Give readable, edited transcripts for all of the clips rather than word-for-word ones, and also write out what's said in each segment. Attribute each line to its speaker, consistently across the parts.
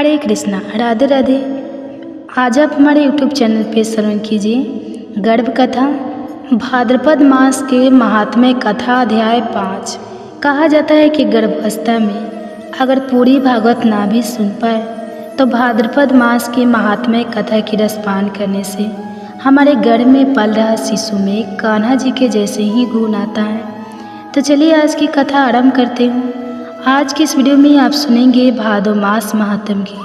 Speaker 1: हरे कृष्णा, राधे राधे। आज आप हमारे YouTube चैनल पे श्रवण कीजिए गर्भ कथा भाद्रपद मास के महात्म्य कथा अध्याय 5। कहा जाता है कि गर्भावस्था में अगर पूरी भागवत ना भी सुन पाए तो भाद्रपद मास के महात्म्य कथा की रसपान करने से हमारे गर्भ में पल रहा शिशु में कान्हा जी के जैसे ही गुण आता है। तो चलिए आज की कथा आरंभ करते हैं। आज की इस वीडियो में आप सुनेंगे भादो मास महात्म की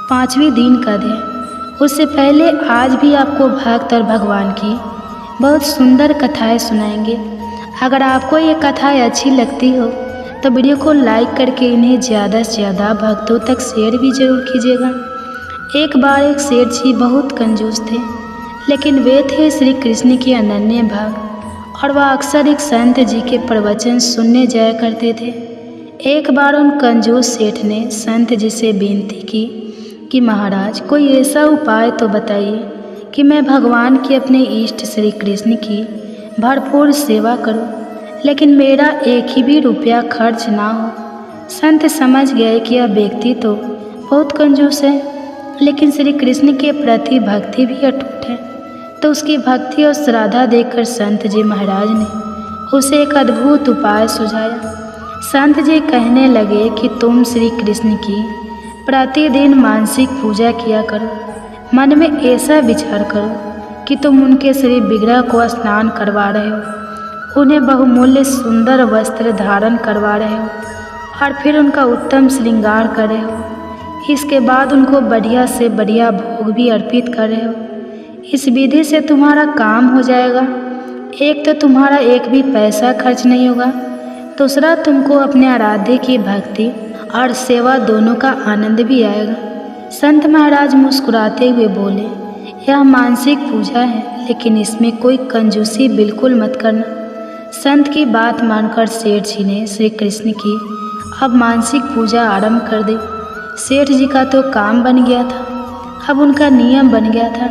Speaker 1: 5वें दिन का अध्याय। उससे पहले आज भी आपको भक्त और भगवान की बहुत सुंदर कथाएं सुनाएंगे। अगर आपको ये कथाएं अच्छी लगती हो तो वीडियो को लाइक करके इन्हें ज़्यादा से ज़्यादा भक्तों तक शेयर भी जरूर कीजिएगा। एक बार एक सेठ जी बहुत कंजूस थे, लेकिन वे थे श्री कृष्ण के अनन्य भक्त और वह अक्सर एक संत जी के प्रवचन सुनने जाया करते थे। एक बार उन कंजूस सेठ ने संत जी से विनती की कि महाराज कोई ऐसा उपाय तो बताइए कि मैं भगवान की अपने इष्ट श्री कृष्ण की भरपूर सेवा करूं, लेकिन मेरा एक ही भी रुपया खर्च ना हो। संत समझ गए कि यह व्यक्ति तो बहुत कंजूस है, लेकिन श्री कृष्ण के प्रति भक्ति भी अटूट है। तो उसकी भक्ति और श्रद्धा देखकर संत जी महाराज ने उसे एक अद्भुत उपाय सुझाया। संत जी कहने लगे कि तुम श्री कृष्ण की प्रतिदिन मानसिक पूजा किया करो। मन में ऐसा विचार करो कि तुम उनके श्री विग्रह को स्नान करवा रहे हो, उन्हें बहुमूल्य सुंदर वस्त्र धारण करवा रहे हो और फिर उनका उत्तम श्रृंगार कर रहे हो। इसके बाद उनको बढ़िया से बढ़िया भोग भी अर्पित कर रहे हो। इस विधि से तुम्हारा काम हो जाएगा। एक तो तुम्हारा एक भी पैसा खर्च नहीं होगा, दूसरा तुमको अपने आराध्य की भक्ति और सेवा दोनों का आनंद भी आएगा। संत महाराज मुस्कुराते हुए बोले, यह मानसिक पूजा है, लेकिन इसमें कोई कंजूसी बिल्कुल मत करना। संत की बात मानकर सेठ जी ने श्री कृष्ण की अब मानसिक पूजा आरंभ कर दी। सेठ जी का तो काम बन गया था। अब उनका नियम बन गया था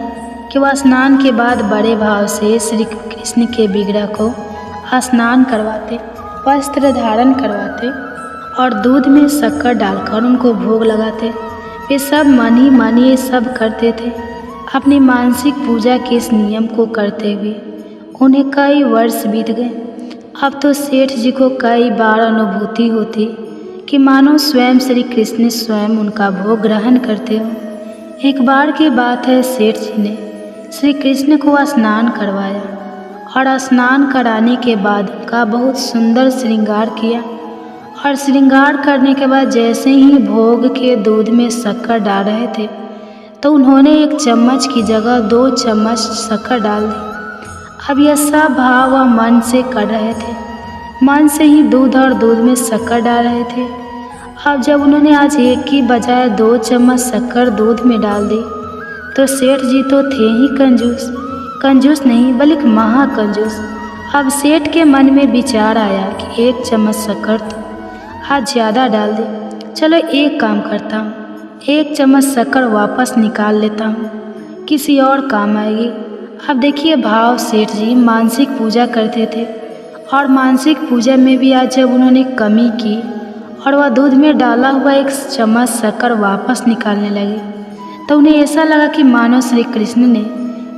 Speaker 1: कि वह स्नान के बाद बड़े भाव से श्री कृष्ण के विग्रह को स्नान करवाते, वस्त्र धारण करवाते और दूध में शक्कर डालकर उनको भोग लगाते। वे सब मन ही मन ये सब करते थे। अपनी मानसिक पूजा के इस नियम को करते हुए उन्हें कई वर्ष बीत गए। अब तो सेठ जी को कई बार अनुभूति होती कि मानो स्वयं श्री कृष्ण स्वयं उनका भोग ग्रहण करते हो। एक बार की बात है, सेठ जी ने श्री कृष्ण को स्नान करवाया और स्नान कराने के बाद उनका बहुत सुंदर श्रृंगार किया और श्रृंगार करने के बाद जैसे ही भोग के दूध में शक्कर डाल रहे थे तो उन्होंने 1 चम्मच की जगह 2 चम्मच शक्कर डाल दी। अब यह सब भाव वह मन से कर रहे थे, मन से ही दूध और दूध में शक्कर डाल रहे थे। अब जब उन्होंने आज 1 की बजाय 2 चम्मच शक्कर दूध में डाल दी तो सेठ जी तो थे ही कंजूस नहीं बल्कि महाकंजूस। अब सेठ के मन में विचार आया कि 1 चम्मच शक्कर तो आज ज़्यादा डाल दे। चलो एक काम करता हूँ, 1 चम्मच शक्कर वापस निकाल लेता हूँ, किसी और काम आएगी। अब देखिए भाव, सेठ जी मानसिक पूजा करते थे और मानसिक पूजा में भी आज जब उन्होंने कमी की और वह दूध में डाला हुआ 1 चम्मच शक्कर वापस निकालने लगे तो उन्हें ऐसा लगा कि मानो श्री कृष्ण ने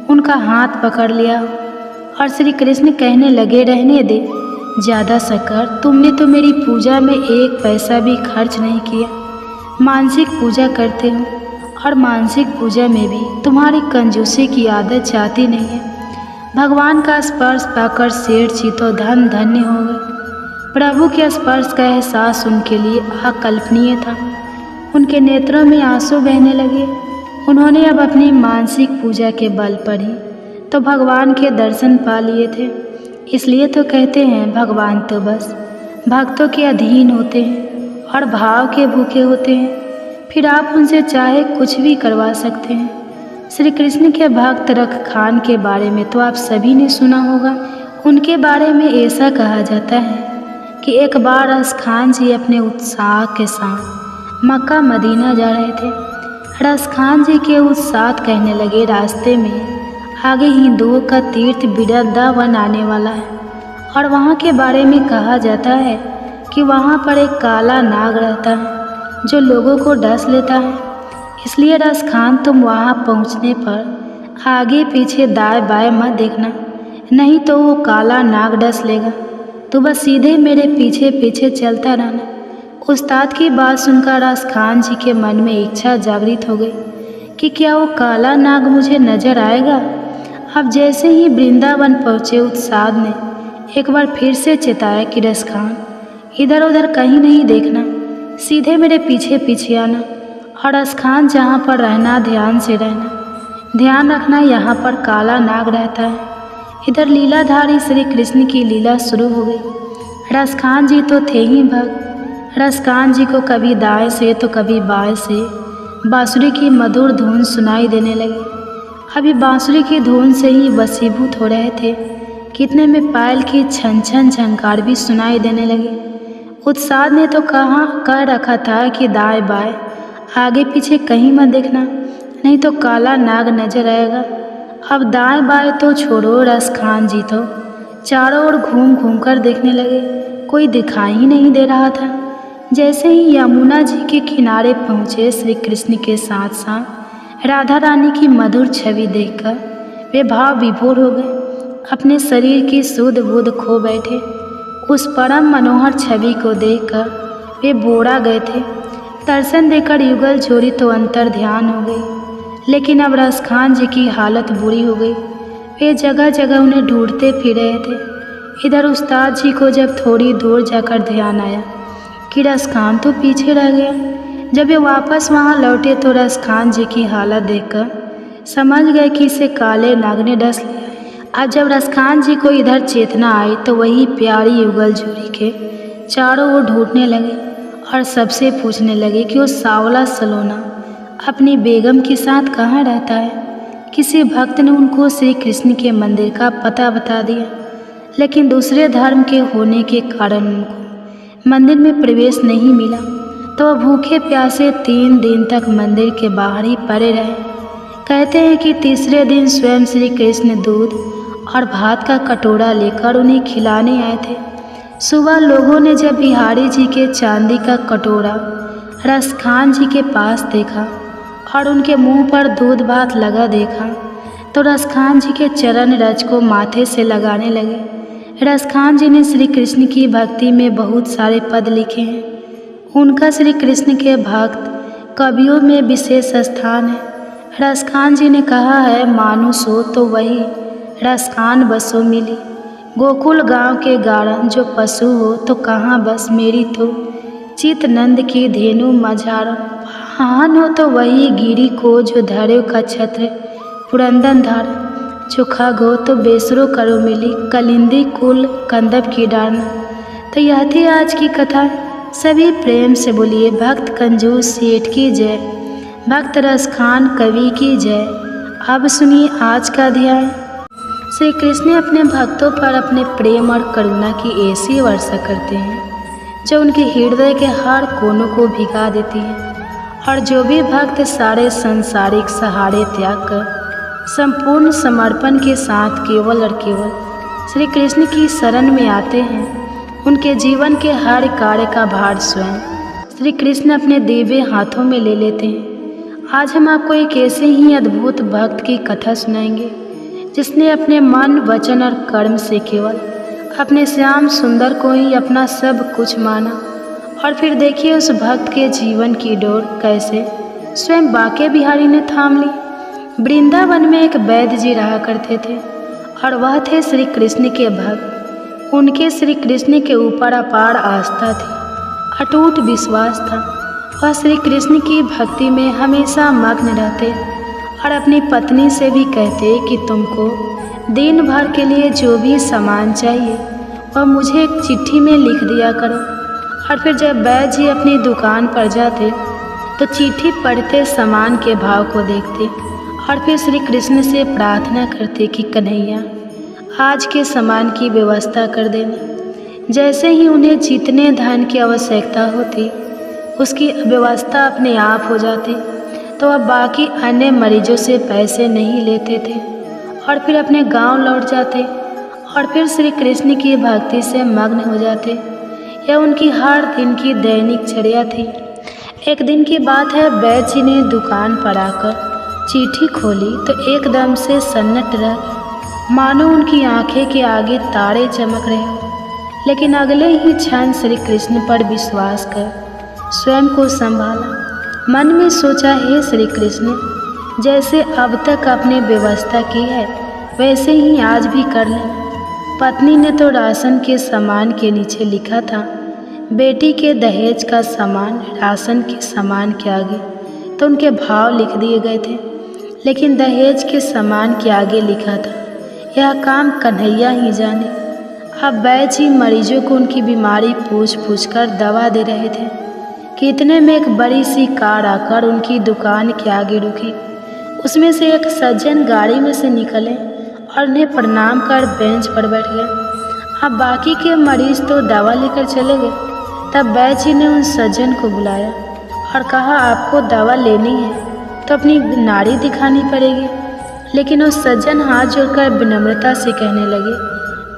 Speaker 1: उनका हाथ पकड़ लिया और श्री कृष्ण कहने लगे, रहने दे, ज़्यादा शक्कर तुमने तो मेरी पूजा में 1 पैसा भी खर्च नहीं किया। मानसिक पूजा करते हो और मानसिक पूजा में भी तुम्हारी कंजूसी की आदत जाती नहीं है। भगवान का स्पर्श पाकर सेठ जी तो धन्य हो गए। प्रभु के स्पर्श का एहसास उनके लिए अकल्पनीय था। उनके नेत्रों में आंसू बहने लगे। उन्होंने अब अपनी मानसिक पूजा के बल पर ही तो भगवान के दर्शन पा लिए थे। इसलिए तो कहते हैं भगवान तो बस भक्तों के अधीन होते हैं और भाव के भूखे होते हैं। फिर आप उनसे चाहे कुछ भी करवा सकते हैं। श्री कृष्ण के भक्त रख खान के बारे में तो आप सभी ने सुना होगा। उनके बारे में ऐसा कहा जाता है कि एक बार रस खान जी अपने उत्साह के साथ मक्का मदीना जा रहे थे। रस खान जी के उत्साह कहने लगे, रास्ते में आगे हिंदुओं का तीर्थ वृंदावन आने वाला है और वहाँ के बारे में कहा जाता है कि वहाँ पर एक काला नाग रहता है जो लोगों को डस लेता है। इसलिए रसखान तुम वहाँ पहुँचने पर आगे पीछे दाएं बाएं मत देखना, नहीं तो वो काला नाग डस लेगा। तो बस सीधे मेरे पीछे पीछे चलता रहना। उस्ताद की बात सुनकर रसखान जी के मन में इच्छा जागृत हो गई कि क्या वो काला नाग मुझे नजर आएगा। अब जैसे ही वृंदावन पहुँचे उस्ताद ने एक बार फिर से चेताया कि रसखान इधर उधर कहीं नहीं देखना, सीधे मेरे पीछे पीछे आना और रसखान जहाँ पर रहना ध्यान से रहना। ध्यान रखना यहाँ पर काला नाग रहता है। इधर लीलाधारी श्री कृष्ण की लीला शुरू हो गई। रसखान जी तो थे ही भक्त। रसखान जी को कभी दाएं से तो कभी बाएं से बांसुरी की मधुर धुन सुनाई देने लगी। अभी बांसुरी की धुन से ही वशीभूत हो रहे थे, कितने में पायल की छन छन झंकार भी सुनाई देने लगी। उस्ताद ने तो कह रखा था कि दाएं बाएं आगे पीछे कहीं मत देखना, नहीं तो काला नाग नजर आएगा। अब दाएं बाएं तो छोड़ो, रसखान जी तो चारों ओर घूम घूम कर देखने लगे, कोई दिखाई ही नहीं दे रहा था। जैसे ही यमुना जी के किनारे पहुँचे श्री कृष्ण के साथ साथ राधा रानी की मधुर छवि देखकर वे भाव विभोर हो गए। अपने शरीर की सुध बुध खो बैठे। उस परम मनोहर छवि को देखकर वे बोरा गए थे। दर्शन देकर युगल जोड़ी तो अंतर ध्यान हो गई, लेकिन अब रसखान जी की हालत बुरी हो गई। वे जगह जगह उन्हें ढूंढते फिर रहे थे। इधर उस्ताद जी को जब थोड़ी दूर जाकर ध्यान आया कि रसखान तो पीछे रह गया। जब वे वापस वहाँ लौटे तो रसखान जी की हालत देखकर समझ गए कि इसे काले नाग ने डस लिया। अब जब रसखान जी को इधर चेतना आई तो वही प्यारी युगल जोड़ी के चारों ओर ढूंढने लगे और सबसे पूछने लगे कि वो सावला सलोना अपनी बेगम के साथ कहाँ रहता है। किसी भक्त ने उनको श्री कृष्ण के मंदिर का पता बता दिया, लेकिन दूसरे धर्म के होने के कारण उनको मंदिर में प्रवेश नहीं मिला, तो भूखे प्यासे 3 दिन तक मंदिर के बाहर ही पड़े रहे। कहते हैं कि तीसरे दिन स्वयं श्री कृष्ण दूध और भात का कटोरा लेकर उन्हें खिलाने आए थे। सुबह लोगों ने जब बिहारी जी के चांदी का कटोरा रसखान जी के पास देखा और उनके मुंह पर दूध भात लगा देखा, तो रसखान जी के चरण रज को माथे से लगाने लगे। रसखान जी ने श्री कृष्ण की भक्ति में बहुत सारे पद लिखे हैं। उनका श्री कृष्ण के भक्त कवियों में विशेष स्थान है। रसखान जी ने कहा है, मानुष हो तो वही रसखान बसो मिली, गोकुल गांव के गाड़न जो पशु हो तो कहाँ बस मेरी तो, चित नंद की धेनु मझारा हान हो तो वही गिरी को जो धरे का छत्र पुरंदन धारा, जो खग हो तो बेसरो करो मिली, कलिंदी कुल कंदब की डारना। तो यह थी आज की कथा। सभी प्रेम से बोलिए भक्त कंजूस सेठ की जय, भक्त रसखान कवि की जय। अब सुनिए आज का अध्याय। श्री कृष्ण अपने भक्तों पर अपने प्रेम और करुणा की ऐसी वर्षा करते हैं जो उनके हृदय के हर कोनों को भिगा देती है, और जो भी भक्त सारे संसारिक सहारे त्याग कर संपूर्ण समर्पण के साथ केवल और केवल श्री कृष्ण की शरण में आते हैं, उनके जीवन के हर कार्य का भार स्वयं श्री कृष्ण अपने दिव्य हाथों में ले लेते हैं। आज हम आपको एक ऐसे ही अद्भुत भक्त की कथा सुनाएंगे जिसने अपने मन वचन और कर्म से केवल अपने श्याम सुंदर को ही अपना सब कुछ माना। और फिर देखिए उस भक्त के जीवन की डोर कैसे स्वयं बांके बिहारी ने थाम ली। वृंदावन में एक वैद्य जी रहा करते थे और वह थे श्री कृष्ण के भक्त। उनके श्री कृष्ण के ऊपर अपार आस्था थी, अटूट विश्वास था। वह श्री कृष्ण की भक्ति में हमेशा मग्न रहते और अपनी पत्नी से भी कहते कि तुमको दिन भर के लिए जो भी सामान चाहिए वह मुझे एक चिट्ठी में लिख दिया करो। और फिर जब वैद्य जी अपनी दुकान पर जाते तो चिट्ठी पढ़ते सामान के भाव को देखते और फिर श्री कृष्ण से प्रार्थना करते कि कन्हैया आज के सामान की व्यवस्था कर देना। जैसे ही उन्हें जितने धन की आवश्यकता होती उसकी व्यवस्था अपने आप हो जाती, तो अब बाकी अन्य मरीजों से पैसे नहीं लेते थे और फिर अपने गांव लौट जाते और फिर श्री कृष्ण की भक्ति से मग्न हो जाते। यह उनकी हर दिन की दैनिक चर्या थी। एक दिन की बात है, वैद्य जी ने दुकान पर आकर चिट्ठी खोली तो एकदम से सन्नट रह गए, मानो उनकी आंखें के आगे तारे चमक रहे हो। लेकिन अगले ही क्षण श्री कृष्ण पर विश्वास कर स्वयं को संभाला। मन में सोचा, हे श्री कृष्ण, जैसे अब तक आपने व्यवस्था की है वैसे ही आज भी कर लेना। पत्नी ने तो राशन के सामान के नीचे लिखा था, बेटी के दहेज का सामान राशन के सामान के आगे तो उनके भाव लिख दिए गए थे, लेकिन दहेज के सामान के आगे लिखा था, यह काम कन्हैया ही जाने। अब वैद्य जी मरीजों को उनकी बीमारी पूछ पूछ कर दवा दे रहे थे कि इतने में एक बड़ी सी कार आकर उनकी दुकान के आगे रुकी। उसमें से एक सज्जन गाड़ी में से निकले और उन्हें प्रणाम कर बेंच पर बैठ गए। अब बाकी के मरीज तो दवा लेकर चले गए। तब वैद्य जी ने उन सज्जन को बुलाया और कहा, आपको दवा लेनी है तो अपनी नाड़ी दिखानी पड़ेगी। लेकिन उस सज्जन हाथ जोड़कर विनम्रता से कहने लगे,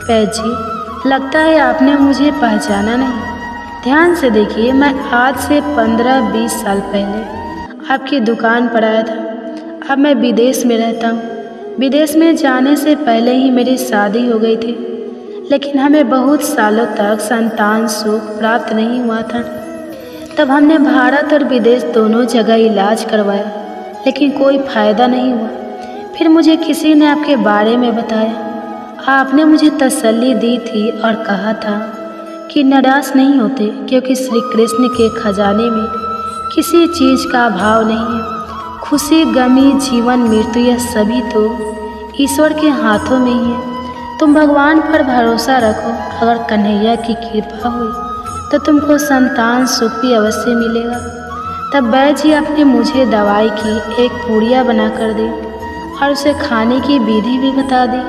Speaker 1: वैद्य जी, लगता है आपने मुझे पहचाना नहीं। ध्यान से देखिए, मैं आज से 15-20 साल पहले आपकी दुकान पर आया था। अब मैं विदेश में रहता हूँ। विदेश में जाने से पहले ही मेरी शादी हो गई थी, लेकिन हमें बहुत सालों तक संतान सुख प्राप्त नहीं हुआ था। तब हमने भारत और विदेश दोनों जगह इलाज करवाया, लेकिन कोई फ़ायदा नहीं हुआ। फिर मुझे किसी ने आपके बारे में बताया। आपने मुझे तसल्ली दी थी और कहा था कि निराश नहीं होते, क्योंकि श्री कृष्ण के खजाने में किसी चीज़ का अभाव नहीं है। खुशी, गमी, जीवन, मृत्यु, यह सभी तो ईश्वर के हाथों में ही है। तुम भगवान पर भरोसा रखो। अगर कन्हैया की कृपा हुई तो तुमको संतान सुख भी अवश्य मिलेगा। तब वैद्य जी आपने मुझे दवाई की एक पूड़िया बना कर दी और उसे खाने की विधि भी बता दी।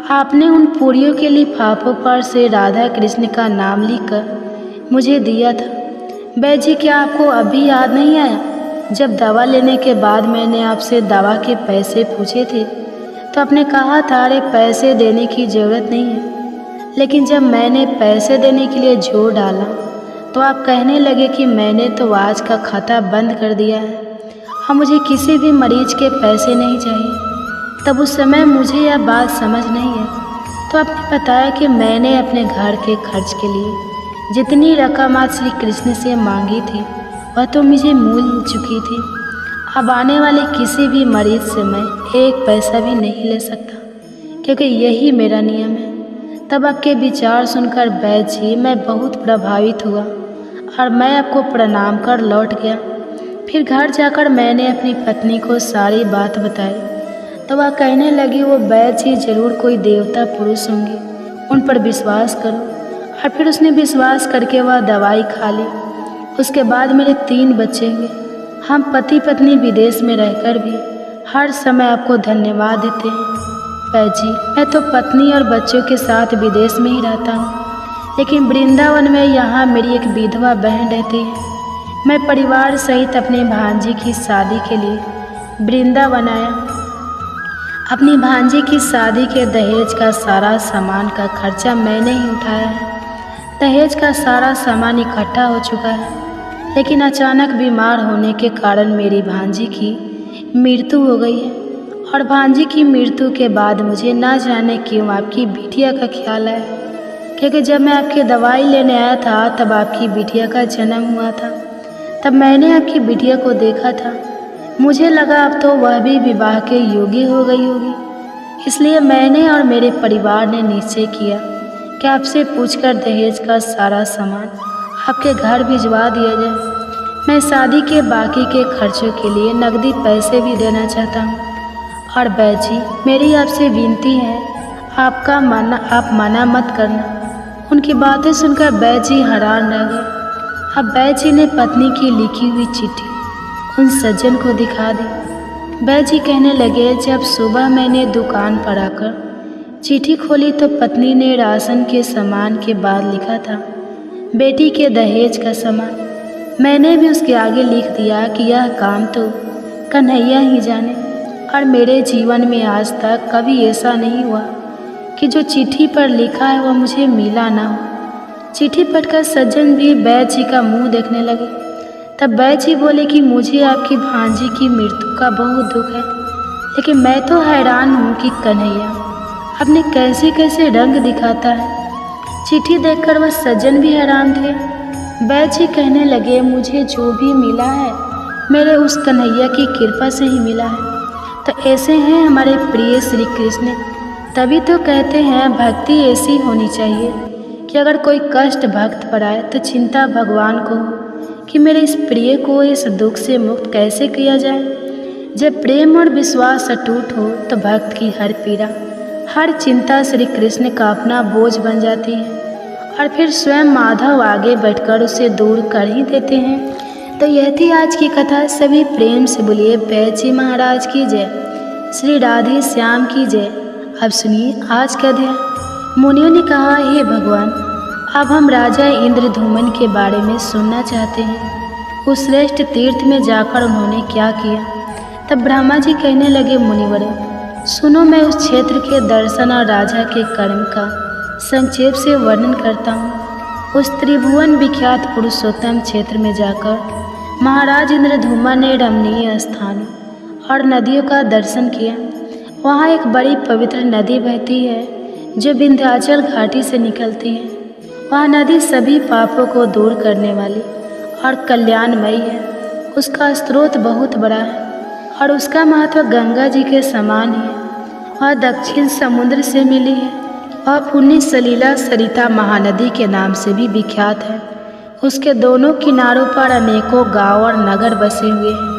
Speaker 1: आपने उन पूड़ियों के लिफाफों पर से राधा कृष्ण का नाम लिखकर मुझे दिया था। वैद्य जी, क्या आपको अभी याद नहीं आया? जब दवा लेने के बाद मैंने आपसे दवा के पैसे पूछे थे तो आपने कहा था, अरे पैसे देने की ज़रूरत नहीं है। लेकिन जब मैंने पैसे देने के लिए जोर डाला तो आप कहने लगे कि मैंने तो आज का खाता बंद कर दिया है, अब मुझे किसी भी मरीज के पैसे नहीं चाहिए। तब उस समय मुझे यह बात समझ नहीं है, तो आपने बताया कि मैंने अपने घर के खर्च के लिए जितनी रकम आज श्री कृष्ण से मांगी थी वह तो मुझे मिल चुकी थी। अब आने वाले किसी भी मरीज से मैं एक पैसा भी नहीं ले सकता, क्योंकि यही मेरा नियम है। तब आपके विचार सुनकर वैद्य जी मैं बहुत प्रभावित हुआ और मैं आपको प्रणाम कर लौट गया। फिर घर जाकर मैंने अपनी पत्नी को सारी बात बताई तो वह कहने लगी, वो वैद्य जी जरूर कोई देवता पुरुष होंगे, उन पर विश्वास करो। और फिर उसने विश्वास करके वह दवाई खा ली। उसके बाद मेरे 3 बच्चे हुए। हम पति पत्नी विदेश में रहकर भी हर समय आपको धन्यवाद देते हैं। वैद्य जी, मैं तो पत्नी और बच्चों के साथ विदेश में ही रहता हूँ, लेकिन वृंदावन में यहाँ मेरी एक विधवा बहन रहती है। मैं परिवार सहित अपने भांजी की शादी के लिए वृंदावन आया। अपनी भांजी की शादी के दहेज का सारा सामान का खर्चा मैंने ही उठाया है। दहेज का सारा सामान इकट्ठा हो चुका है, लेकिन अचानक बीमार होने के कारण मेरी भांजी की मृत्यु हो गई है। और भांजी की मृत्यु के बाद मुझे ना जाने क्यों आपकी बिटिया का ख्याल आया, क्योंकि जब मैं आपकी दवाई लेने आया था तब आपकी बिटिया का जन्म हुआ था। तब मैंने आपकी बिटिया को देखा था। मुझे लगा अब तो वह भी विवाह के योग्य हो गई होगी, इसलिए मैंने और मेरे परिवार ने निश्चय किया कि आपसे पूछकर दहेज का सारा सामान आपके घर भिजवा दिया जाए। मैं शादी के बाकी के खर्चों के लिए नकदी पैसे भी देना चाहता हूँ। और वैद्य जी, मेरी आपसे विनती है, आप मना मत करना। उनकी बातें सुनकर वैद्य जी हैरान रह गए। अब वैद्य जी ने पत्नी की लिखी हुई चिट्ठी उन सज्जन को दिखा दी। वैद्य जी कहने लगे, जब सुबह मैंने दुकान पर आकर चिट्ठी खोली तो पत्नी ने राशन के सामान के बाद लिखा था, बेटी के दहेज का सामान। मैंने भी उसके आगे लिख दिया कि यह काम तो कन्हैया ही जाने। और मेरे जीवन में आज तक कभी ऐसा नहीं हुआ कि जो चिट्ठी पर लिखा है वह मुझे मिला ना हो। चिट्ठी पढ़कर सज्जन भी वैद्य जी का मुंह देखने लगे। तब बैच ही बोले कि मुझे आपकी भांजी की मृत्यु का बहुत दुख है, लेकिन मैं तो हैरान हूँ कि कन्हैया अपने कैसे कैसे रंग दिखाता है। चिट्ठी देखकर वह सज्जन भी हैरान थे। बैच ही कहने लगे, मुझे जो भी मिला है मेरे उस कन्हैया की कृपा से ही मिला है। तो ऐसे हैं हमारे प्रिय श्री कृष्ण। तभी तो कहते हैं भक्ति ऐसी होनी चाहिए कि अगर कोई कष्ट भक्त पर आए तो चिंता भगवान को हो कि मेरे इस प्रिय को इस दुख से मुक्त कैसे किया जाए। जब प्रेम और विश्वास अटूट हो तो भक्त की हर पीड़ा, हर चिंता श्री कृष्ण का अपना बोझ बन जाती है और फिर स्वयं माधव आगे बढ़कर उसे दूर कर ही देते हैं। तो यह थी आज की कथा। सभी प्रेम से बोलिए बैच जी महाराज की जय, श्री राधे श्याम की जय। अब सुनिए आज का अध्याय। मुनियों ने कहा, हे भगवान, अब हम राजा इंद्रधूमन के बारे में सुनना चाहते हैं। उस श्रेष्ठ तीर्थ में जाकर उन्होंने क्या किया। तब ब्रह्मा जी कहने लगे, मुनिवर सुनो, मैं उस क्षेत्र के दर्शन और राजा के कर्म का संक्षेप से वर्णन करता हूँ। उस त्रिभुवन विख्यात पुरुषोत्तम क्षेत्र में जाकर महाराज इंद्रधूमन ने रमणीय स्थानों और नदियों का दर्शन किया। वहाँ एक बड़ी पवित्र नदी बहती है जो विंध्याचल घाटी से निकलती है। वह नदी सभी पापों को दूर करने वाली और कल्याणमयी है। उसका स्रोत बहुत बड़ा है और उसका महत्व गंगा जी के समान ही है। वह दक्षिण समुद्र से मिली है और पुण्य सलीला सरिता महानदी के नाम से भी विख्यात है। उसके दोनों किनारों पर अनेकों गांव और नगर बसे हुए हैं।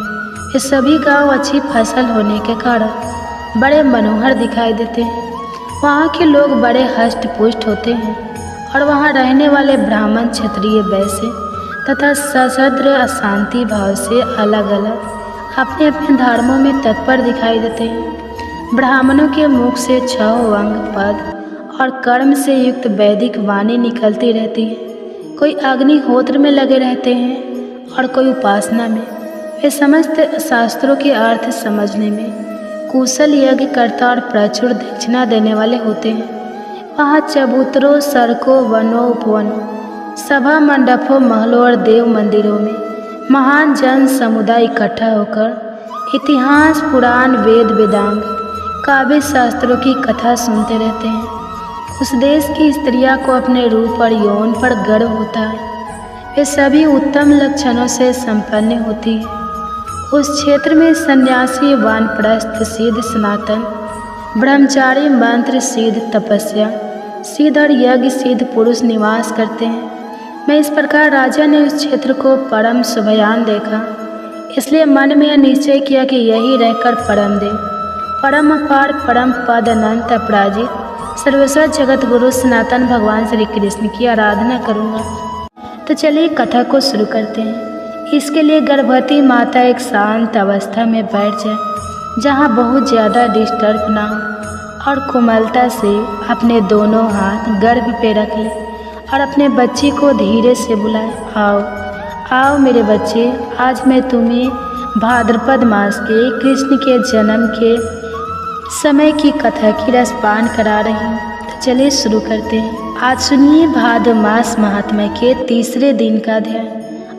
Speaker 1: ये सभी गांव अच्छी फसल होने के कारण बड़े मनोहर दिखाई देते हैं। वहाँ के लोग बड़े हष्ट पुष्ट होते हैं और वहाँ रहने वाले ब्राह्मण, क्षत्रिय, वैश्य तथा सशस्त्र अशांति भाव से अलग अलग अपने अपने धर्मों में तत्पर दिखाई देते हैं। ब्राह्मणों के मुख से 6 अंग, पद और कर्म से युक्त वैदिक वाणी निकलती रहती है। कोई अग्निहोत्र में लगे रहते हैं और कोई उपासना में। वे समस्त शास्त्रों के अर्थ समझने में कुशल यज्ञ करता और प्रचुर दक्षिणा देने वाले होते हैं। वहाँ चबूतरों, सड़कों, वनों, उपवनों, सभा मंडपों, महलों और देव मंदिरों में महान जन समुदाय इकट्ठा होकर इतिहास, पुराण, वेद, वेदांग, काव्य शास्त्रों की कथा सुनते रहते हैं। उस देश की स्त्रियां को अपने रूप और यौवन पर गर्व होता है। वे सभी उत्तम लक्षणों से संपन्न होती है। उस क्षेत्र में सन्यासी, वानप्रस्थ, सिद्ध, सनातन, ब्रह्मचारी, मंत्र सिद्ध, तपस्या सिद्ध और यज्ञ सिद्ध पुरुष निवास करते हैं। मैं इस प्रकार राजा ने उस क्षेत्र को परम शुभयान देखा, इसलिए मन में यह निश्चय किया कि यही रहकर परम देव, परम अपार, परम पद, अनंत अपराजित, सर्वस्व जगत गुरु सनातन भगवान श्री कृष्ण की आराधना करूँगा। तो चलिए कथा को शुरू करते हैं। इसके लिए गर्भवती माता एक शांत अवस्था में बैठ जाए, जहाँ बहुत ज़्यादा डिस्टर्ब ना हो, और कोमलता से अपने दोनों हाथ गर्भ पे रख ले और अपने बच्चे को धीरे से बुलाए, आओ आओ मेरे बच्चे, आज मैं तुम्हें भाद्रपद मास के कृष्ण के जन्म के समय की कथा की रसपान करा रही हूँ। तो चलिए शुरू करते हैं। आज सुनिए भाद्र मास महात्म्य के 3रे दिन का अध्याय,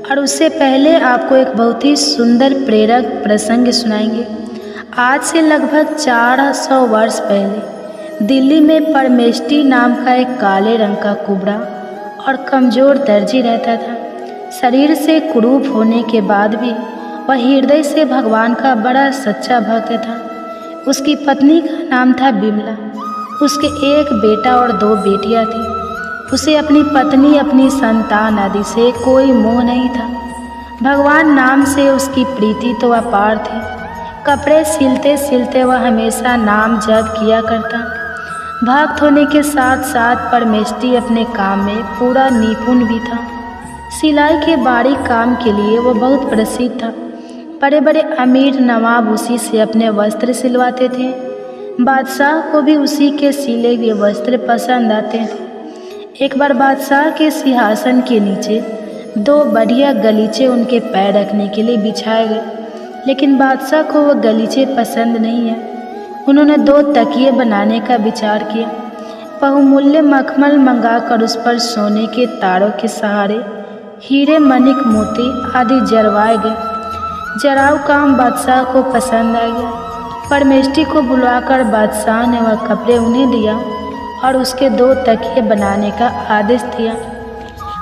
Speaker 1: और उससे पहले आपको एक बहुत ही सुंदर प्रेरक प्रसंग सुनाएंगे। आज से लगभग 400 वर्ष पहले दिल्ली में परमेष्टि नाम का एक काले रंग का कुबड़ा और कमज़ोर दर्जी रहता था। शरीर से कुरूप होने के बाद भी वह हृदय से भगवान का बड़ा सच्चा भक्त था। उसकी पत्नी का नाम था बिमला। उसके एक बेटा और 2 बेटियां थीं। उसे अपनी पत्नी, अपनी संतान आदि से कोई मोह नहीं था। भगवान नाम से उसकी प्रीति तो अपार थी। कपड़े सिलते सिलते वह हमेशा नाम जप किया करता। भक्त होने के साथ साथ परमेष्टि अपने काम में पूरा निपुण भी था। सिलाई के बारीक काम के लिए वह बहुत प्रसिद्ध था। बड़े बड़े अमीर नवाब उसी से अपने वस्त्र सिलवाते थे। बादशाह को भी उसी के सिले हुए वस्त्र पसंद आते थे। एक बार बादशाह के सिंहासन के नीचे 2 बढ़िया गलीचे उनके पैर रखने के लिए बिछाए गए, लेकिन बादशाह को वह गलीचे पसंद नहीं है। उन्होंने 2 तकिए बनाने का विचार किया। बहुमूल्य मखमल मंगाकर उस पर सोने के तारों के सहारे हीरे मणिक मोती आदि जरवाए गए। जराऊ काम बादशाह को पसंद आ गया। परमेष्ठी को बुलवाकर बादशाह ने वह कपड़े उन्हें दिया और उसके 2 तकिए बनाने का आदेश दिया।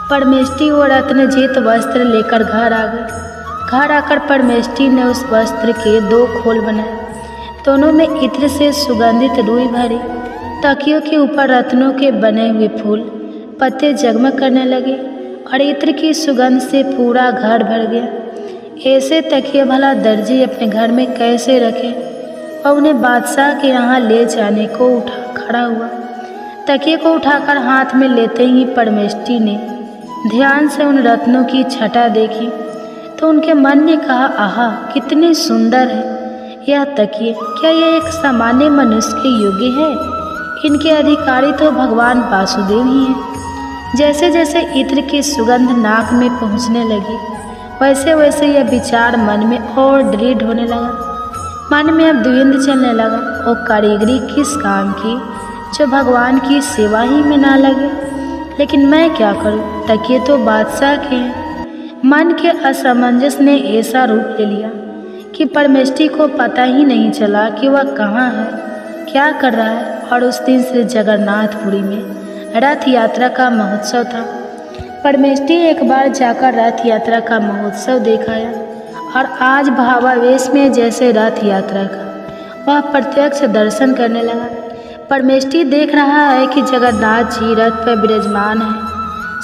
Speaker 1: परमेष्ठी वो रत्नजित वस्त्र लेकर घर आ गई। घर आकर परमेष्ठी ने उस वस्त्र के 2 खोल बनाए। दोनों में इत्र से सुगंधित रुई भरी। तकियों के ऊपर रत्नों के बने हुए फूल पत्ते जगमग करने लगे और इत्र की सुगंध से पूरा घर भर गया। ऐसे तकिए भला दर्जी अपने घर में कैसे रखे? और उन्हें बादशाह के यहाँ ले जाने को उठा खड़ा हुआ। तकिए को उठाकर हाथ में लेते ही परमेष्ठी ने ध्यान से उन रत्नों की छटा देखी तो उनके मन ने कहा, आहा, कितने सुंदर है यह तकिए। क्या यह एक सामान्य मनुष्य के योग्य है? इनके अधिकारी तो भगवान वासुदेव ही हैं। जैसे जैसे इत्र की सुगंध नाक में पहुँचने लगी वैसे वैसे यह विचार मन में और दृढ़ होने लगा। मन में अब द्वंद्व चलने लगा, वो कारीगरी किस काम की जो भगवान की सेवा ही में ना लगे। लेकिन मैं क्या करूं? तकिए तो बादशाह के हैं। मन के असमंजस ने ऐसा रूप ले लिया कि परमेष्ठी को पता ही नहीं चला कि वह कहाँ है, क्या कर रहा है। और उस दिन से जगन्नाथपुरी में रथ यात्रा का महोत्सव था। परमेष्ठी एक बार जाकर रथ यात्रा का महोत्सव देखाया और आज भावावेश में जैसे रथ यात्रा का वह प्रत्यक्ष दर्शन करने लगा। परमेष्ठी देख रहा है कि जगन्नाथ जी रथ पर विराजमान है।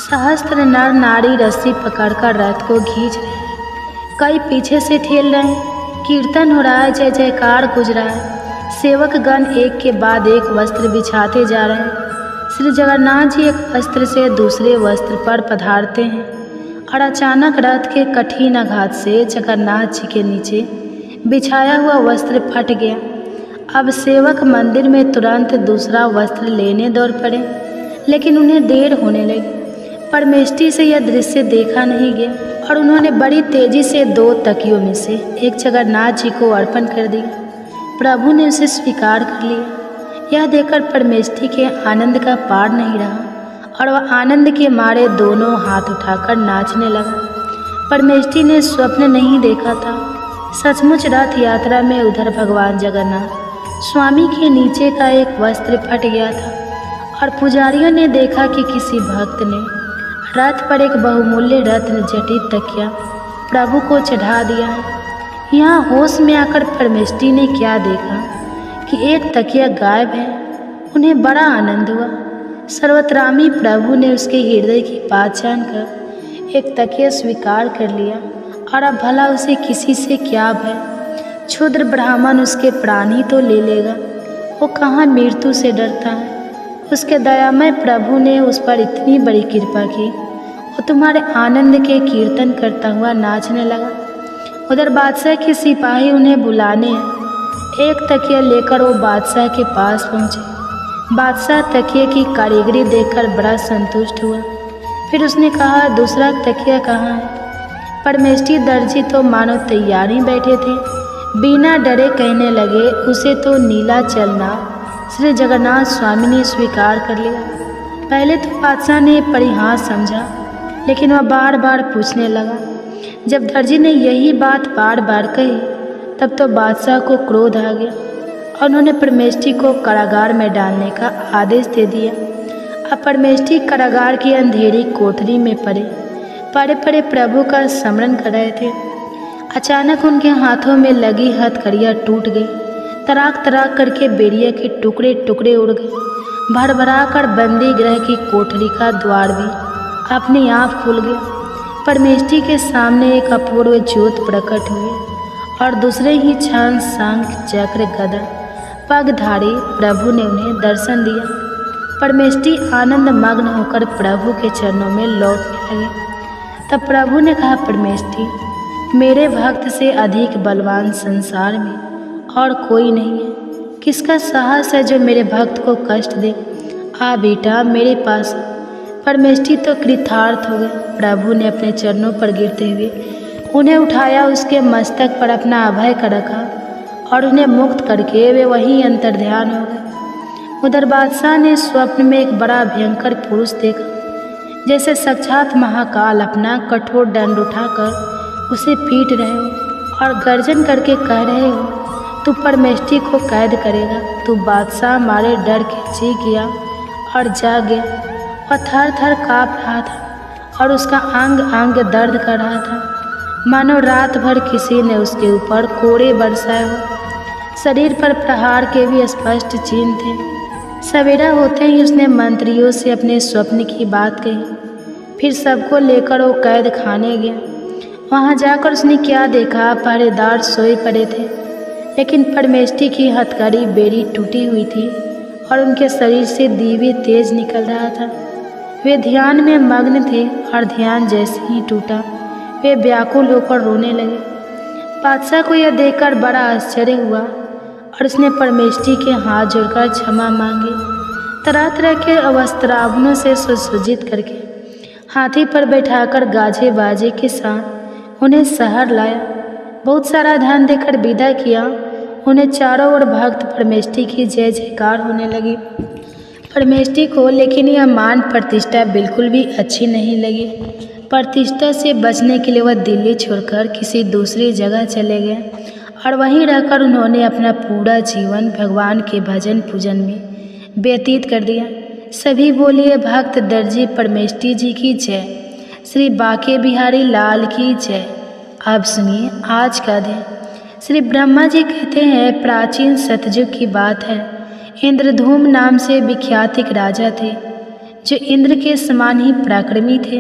Speaker 1: सहस्त्र नर नारी रस्सी पकड़कर रथ को खींच रहे हैं। कई पीछे से ठेल रहे हैं। कीर्तन हो रहा है, जय जयकार गुज रहा है। सेवक गण एक के बाद एक वस्त्र बिछाते जा रहे हैं। श्री जगन्नाथ जी एक वस्त्र से दूसरे वस्त्र पर पधारते हैं और अचानक रथ के कठिन आघात से जगन्नाथ जी के नीचे बिछाया हुआ वस्त्र फट गया। अब सेवक मंदिर में तुरंत दूसरा वस्त्र लेने दौड़ पड़े, लेकिन उन्हें देर होने लगी। परमेष्ठी से यह दृश्य देखा नहीं गया और उन्होंने बड़ी तेजी से 2 तकियों में से एक जगन्नाथ जी को अर्पण कर दिया। प्रभु ने उसे स्वीकार कर लिया। यह देखकर परमेष्ठी के आनंद का पार नहीं रहा और वह आनंद के मारे दोनों हाथ उठाकर नाचने लगा। परमेष्ठी ने स्वप्न नहीं देखा था। सचमुच रथ यात्रा में उधर भगवान जगन्नाथ स्वामी के नीचे का एक वस्त्र फट गया था और पुजारियों ने देखा कि किसी भक्त ने रथ पर एक बहुमूल्य रत्न जटित तकिया प्रभु को चढ़ा दिया है। यहाँ होश में आकर परमेष्ठी ने क्या देखा कि एक तकिया गायब है। उन्हें बड़ा आनंद हुआ। सर्वत्रामी प्रभु ने उसके हृदय की बात जानकर एक तकिया स्वीकार कर लिया और अब भला उसे किसी से क्या भय? क्षुद्र ब्राह्मण उसके प्राण ही तो ले लेगा, वो कहाँ मृत्यु से डरता है। उसके दयामय प्रभु ने उस पर इतनी बड़ी कृपा की, वो तुम्हारे आनंद के कीर्तन करता हुआ नाचने लगा। उधर बादशाह के सिपाही उन्हें बुलाने हैं। एक तकिया लेकर वो बादशाह के पास पहुँचे। बादशाह तकिए की कारीगरी देखकर बड़ा संतुष्ट हुआ। फिर उसने कहा, दूसरा तकिया कहाँ है? परमेष्ठी दर्जी तो मानो तैयार ही बैठे थे। बिना डरे कहने लगे, उसे तो नीला चलना श्री जगन्नाथ स्वामी ने स्वीकार कर लिया। पहले तो बादशाह ने परिहास समझा, लेकिन वह बार बार पूछने लगा। जब दर्जी ने यही बात बार बार कही तब तो बादशाह को क्रोध आ गया और उन्होंने परमेष्ठी को कारागार में डालने का आदेश दे दिया। अब परमेष्ठी कारागार की अंधेरी कोठरी में पड़े पड़े प्रभु का स्मरण कर रहे थे। अचानक उनके हाथों में लगी हथकड़ियाँ टूट गई। तराक तराक करके बेड़िया के टुकड़े टुकड़े उड़ गए। भरभरा कर बंदी गृह की कोठरी का द्वार भी अपने आप खुल गया। परमेष्ठी के सामने एक अपूर्व ज्योत प्रकट हुई और दूसरे ही क्षण शंख चक्र गदा पगधारी प्रभु ने उन्हें दर्शन दिया। परमेष्ठी आनंद मग्न होकर प्रभु के चरणों में लौटने लगे। तब प्रभु ने कहा, परमेष्ठी, मेरे भक्त से अधिक बलवान संसार में और कोई नहीं है। किसका साहस है जो मेरे भक्त को कष्ट दे? आ बेटा, मेरे पास। परमेष्ठी तो कृतार्थ हो गए। प्रभु ने अपने चरणों पर गिरते हुए उन्हें उठाया, उसके मस्तक पर अपना अभय कर रखा और उन्हें मुक्त करके वे वहीं अंतर्ध्यान हो गए। उधर बादशाह ने स्वप्न में एक बड़ा भयंकर पुरुष देखा। जैसे साक्षात महाकाल अपना कठोर दंड उठाकर उसे पीट रहे हो और गर्जन करके कह रहे हो, तू परमेष्ठी को कैद करेगा। तू बादशाह मारे डर के चीख गया और जाग गया और थर थर काँप रहा था और उसका अंग अंग दर्द कर रहा था, मानो रात भर किसी ने उसके ऊपर कोड़े बरसाए हो। शरीर पर प्रहार के भी स्पष्ट चिन्ह थे। सवेरा होते ही उसने मंत्रियों से अपने स्वप्न की बात कही। फिर सबको लेकर वो कैद खाने गया। वहाँ जाकर उसने क्या देखा, पहरेदार सोए पड़े थे, लेकिन परमेष्ठी की हथकड़ी बेड़ी टूटी हुई थी और उनके शरीर से दिव्य तेज निकल रहा था। वे ध्यान में मग्न थे और ध्यान जैसे ही टूटा वे व्याकुल होकर रोने लगे। बादशाह को यह देखकर बड़ा आश्चर्य हुआ और उसने परमेष्ठी के हाथ जोड़कर क्षमा मांगी। तरह तरह के वस्त्राभूषणों से सुसज्जित करके हाथी पर बैठाकर गाजे बाजे के साथ उन्हें शहर लाया। बहुत सारा धन देकर विदा किया। उन्हें चारों ओर भक्त परमेष्ठी की जय जयकार होने लगी। परमेष्ठी को लेकिन यह मान प्रतिष्ठा बिल्कुल भी अच्छी नहीं लगी। प्रतिष्ठा से बचने के लिए वह दिल्ली छोड़कर किसी दूसरी जगह चले गए और वहीं रहकर उन्होंने अपना पूरा जीवन भगवान के भजन पूजन में व्यतीत कर दिया। सभी बोलिए भक्त दर्जी परमेष्ठी जी की जय, श्री बाके बिहारी लाल की जय। अब सुनिए आज का दिन। श्री ब्रह्मा जी कहते हैं, प्राचीन सतयुग की बात है। इंद्रधूम नाम से विख्यात एक राजा थे जो इंद्र के समान ही पराक्रमी थे।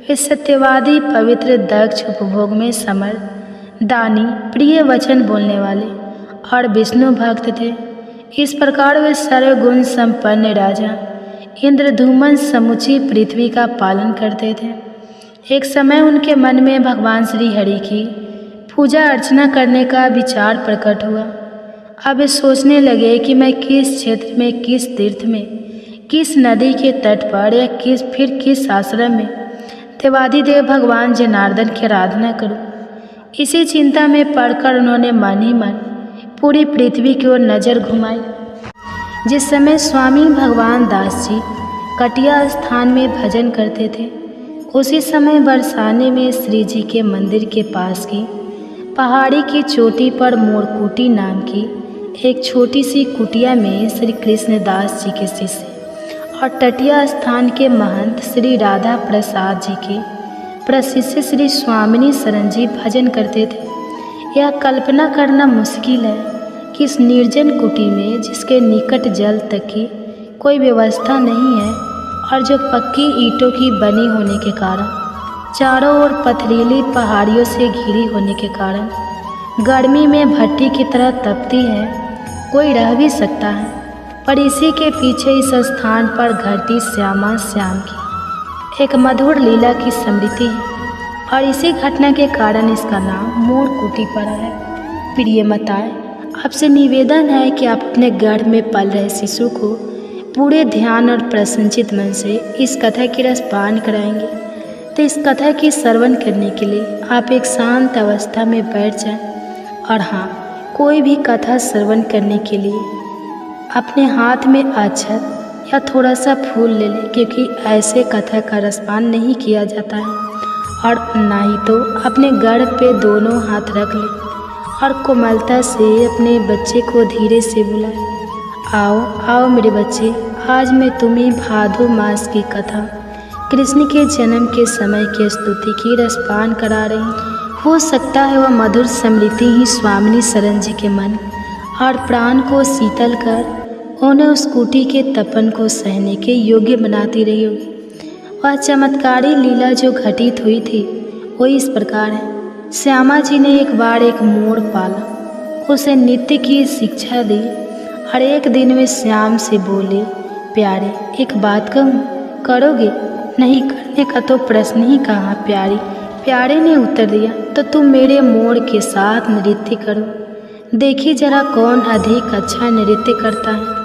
Speaker 1: वे सत्यवादी, पवित्र, दक्ष, उपभोग में समर्थ, दानी, प्रिय वचन बोलने वाले और विष्णु भक्त थे। इस प्रकार वे सर्वगुण संपन्न राजा इंद्रधूमन समूची पृथ्वी का पालन करते थे। एक समय उनके मन में भगवान श्री हरि की पूजा अर्चना करने का विचार प्रकट हुआ। अब वे सोचने लगे कि मैं किस क्षेत्र में, किस तीर्थ में, किस नदी के तट पर या किस आश्रम में देवाधिदेव भगवान जनार्दन की आराधना करूं। इसी चिंता में पड़कर उन्होंने मन ही मन पूरी पृथ्वी की ओर नज़र घुमाई। जिस समय स्वामी भगवान दास जी कटिया स्थान में भजन करते थे, उसी समय बरसाने में श्री जी के मंदिर के पास की पहाड़ी की चोटी पर मोरकुटी नाम की एक छोटी सी कुटिया में श्री कृष्णदास जी के शिष्य और तटिया स्थान के महंत श्री राधा प्रसाद जी के प्रशिष्य श्री स्वामिनी शरण जी भजन करते थे। यह कल्पना करना मुश्किल है कि इस निर्जन कुटी में, जिसके निकट जल तक की कोई व्यवस्था नहीं है और जो पक्की ईंटों की बनी होने के कारण, चारों ओर पथरीली पहाड़ियों से घिरी होने के कारण गर्मी में भट्टी की तरह तपती है, कोई रह भी सकता है। पर इसी के पीछे इस स्थान पर घरती श्यामा श्याम की एक मधुर लीला की स्मृति है और इसी घटना के कारण इसका नाम मोरकुटी पड़ा है। प्रिय माताएं, आपसे निवेदन है कि आप अपने गर्भ में पल रहे शिशु को पूरे ध्यान और प्रसन्नचित मन से इस कथा की रसपान कराएंगे। तो इस कथा की श्रवण करने के लिए आप एक शांत अवस्था में बैठ जाएं। और हाँ, कोई भी कथा श्रवण करने के लिए अपने हाथ में अक्षत या थोड़ा सा फूल ले लें, क्योंकि ऐसे कथा का रसपान नहीं किया जाता है। और ना ही तो अपने गर्भ पे दोनों हाथ रख लें और कोमलता से अपने बच्चे को धीरे से बुलाएं, आओ आओ मेरे बच्चे, आज मैं तुम्हें भादो मास की कथा कृष्ण के जन्म के समय की स्तुति की रसपान करा रही हूँ। हो सकता है वह मधुर स्मृति ही स्वामिनी शरण जी के मन और प्राण को शीतल कर उन्हें उस कुटी के तपन को सहने के योग्य बनाती रही होगी। वह चमत्कारी लीला जो घटित हुई थी वो इस प्रकार है। श्यामा जी ने एक बार एक मोर पाला, उसे नृत्य की शिक्षा दी और एक दिन वे श्याम से बोले, प्यारे एक बात कहूँ, करोगे? नहीं करने का तो प्रश्न ही कहाँ प्यारी। प्यारे ने उत्तर दिया, तो तुम मेरे मोर के साथ नृत्य करो, देखिए जरा कौन अधिक अच्छा नृत्य करता है।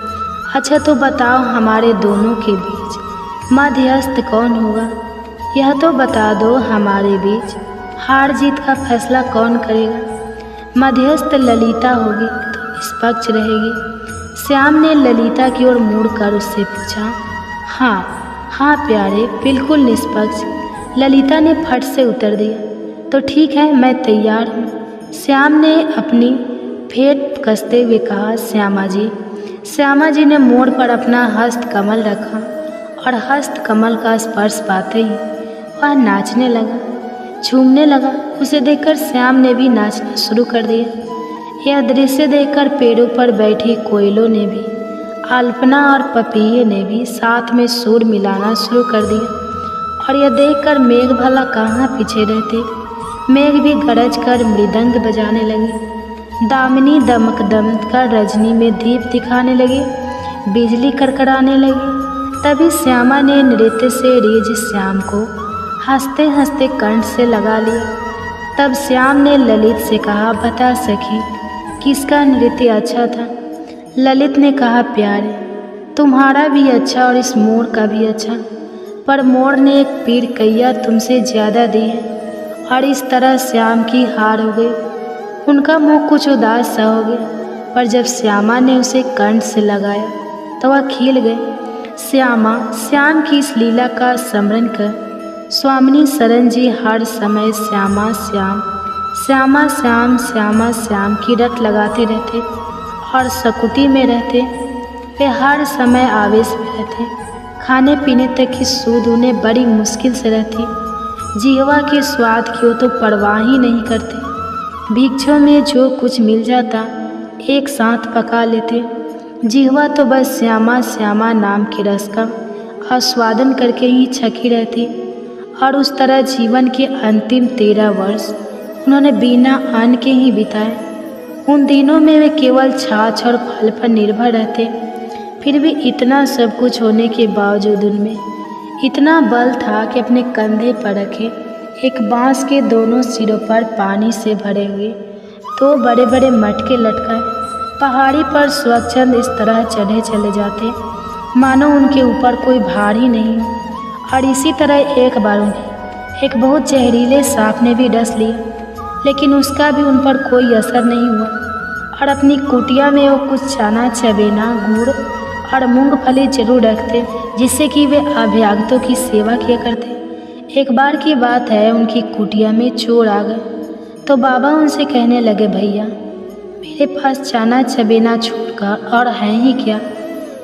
Speaker 1: अच्छा तो बताओ, हमारे दोनों के बीच मध्यस्थ कौन होगा? यह तो बता दो, हमारे बीच हार जीत का फैसला कौन करेगा? मध्यस्थ ललिता होगी तो निष्पक्ष रहेगी। श्याम ने ललिता की ओर मुड़कर उससे पूछा, हाँ हाँ प्यारे, बिल्कुल निष्पक्ष, ललिता ने फट से उत्तर दिया। तो ठीक है, मैं तैयार हूँ, श्याम ने अपनी फेट कसते हुए कहा। श्यामा जी ने मोड़ पर अपना हस्त कमल रखा और हस्त कमल का स्पर्श पाते ही वह नाचने लगा, झूमने लगा। उसे देखकर श्याम ने भी नाचना शुरू कर दिया। यह दृश्य देखकर पेड़ों पर बैठी कोयलों ने भी, अल्पना और पपीहे ने भी साथ में सुर मिलाना शुरू कर दिया। और यह देखकर मेघ भला कहाँ पीछे रहते, मेघ भी गरज कर मृदंग बजाने लगे। दामिनी दमक दमक कर रजनी में दीप दिखाने लगे, बिजली करकराने लगी। तभी श्यामा ने नृत्य से रीझ श्याम को हंसते हंसते कंठ से लगा लिया। तब श्याम ने ललित से कहा, बता सखी, किसका नृत्य अच्छा था? ललित ने कहा, प्यारे, तुम्हारा भी अच्छा और इस मोर का भी अच्छा, पर मोर ने एक पीर कैया तुमसे ज़्यादा दी है। और इस तरह श्याम की हार हो गई। उनका मुँह कुछ उदास सा हो गया, पर जब श्यामा ने उसे कंठ से लगाया तो वह खिल गए। श्याम की इस लीला का स्मरण कर स्वामिनी शरण जी हर समय श्यामा श्याम श्यामा श्याम श्यामा श्याम की रट लगाते रहते और सकुटी में रहते। वे हर समय आवेश में रहते। खाने पीने तक की सूध उन्हें बड़ी मुश्किल से रहती। जीवा के स्वाद की वो तो परवाह ही नहीं करते। भिक्षों में जो कुछ मिल जाता एक साथ पका लेते। जीवा तो बस श्यामा श्यामा नाम के रस का आस्वादन करके ही छकी रहती। और उस तरह जीवन के अंतिम 13 वर्ष उन्होंने बिना अन्न के ही बिताए। उन दिनों में वे केवल छाछ और फल पर निर्भर रहते। फिर भी इतना सब कुछ होने के बावजूद उनमें इतना बल था कि अपने कंधे पर रखे एक बांस के दोनों सिरों पर पानी से भरे हुए 2 बड़े बड़े मटके लटकाए पहाड़ी पर स्वच्छंद इस तरह चढ़े चले जाते मानो उनके ऊपर कोई भार ही नहीं हो। और इसी तरह एक बार उन्हें एक बहुत जहरीले सांप ने भी डस लिया, लेकिन उसका भी उन पर कोई असर नहीं हुआ। और अपनी कुटिया में वो कुछ चना चबेना गुड़ और मूंगफली जरूर रखते, जिससे कि वे अभ्यागतों की सेवा किया करते। एक बार की बात है, उनकी कुटिया में चोर आ गए तो बाबा उनसे कहने लगे, भैया मेरे पास चना चबेना छोड़कर और है ही क्या,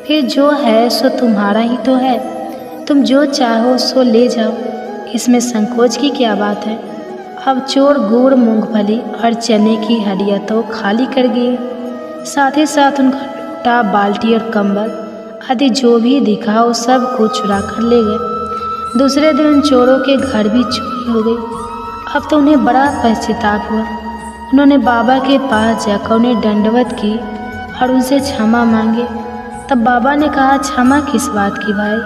Speaker 1: फिर जो है सो तुम्हारा ही तो है, तुम जो चाहो सो ले जाओ, इसमें संकोच की क्या बात है। अब चोर गुड़ मूंगफली और चने की हड्डियाँ तो खाली कर गए, साथ ही साथ उनका लोटा बाल्टी और कंबल आदि जो भी दिखा वो सब कुछ चुरा कर ले गए। दूसरे दिन उन चोरों के घर भी चोरी हो गई। अब तो उन्हें बड़ा पश्चाताप हुआ। उन्होंने बाबा के पास जाकर उन्हें दंडवत की और उनसे क्षमा मांगे। तब बाबा ने कहा, क्षमा किस बात की भाई,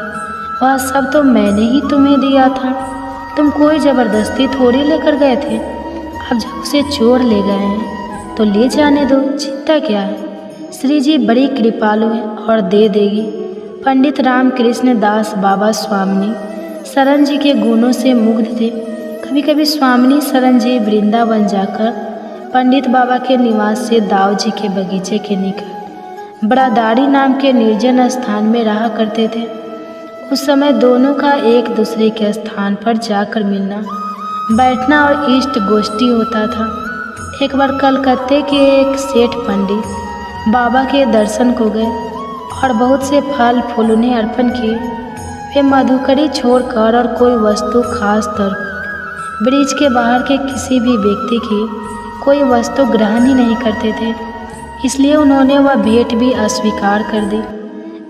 Speaker 1: वह सब तो मैंने ही तुम्हें दिया था, तुम कोई ज़बरदस्ती थोड़ी लेकर गए थे। अब जब उसे चोर ले गए हैं तो ले जाने दो, चिंता क्या है। श्री जी बड़ी कृपालु है और दे देगी। पंडित रामकृष्ण दास बाबा स्वामिनी शरण जी के गुणों से मुग्ध थे। कभी कभी स्वामिनी शरण जी वृंदावन जाकर पंडित बाबा के निवास से दाऊ जी के बगीचे के निकट बड़ादारी नाम के निर्जन स्थान में रहा करते थे। उस समय दोनों का एक दूसरे के स्थान पर जाकर मिलना बैठना और इष्ट गोष्ठी होता था। एक बार कलकत्ते के एक सेठ पंडित बाबा के दर्शन को गए और बहुत से फल फूल उन्हें अर्पण किए। वे मधुकरी छोड़कर और कोई वस्तु खास तौर पर ब्रिज के बाहर के किसी भी व्यक्ति की कोई वस्तु ग्रहण ही नहीं करते थे, इसलिए उन्होंने वह भेंट भी अस्वीकार कर दी।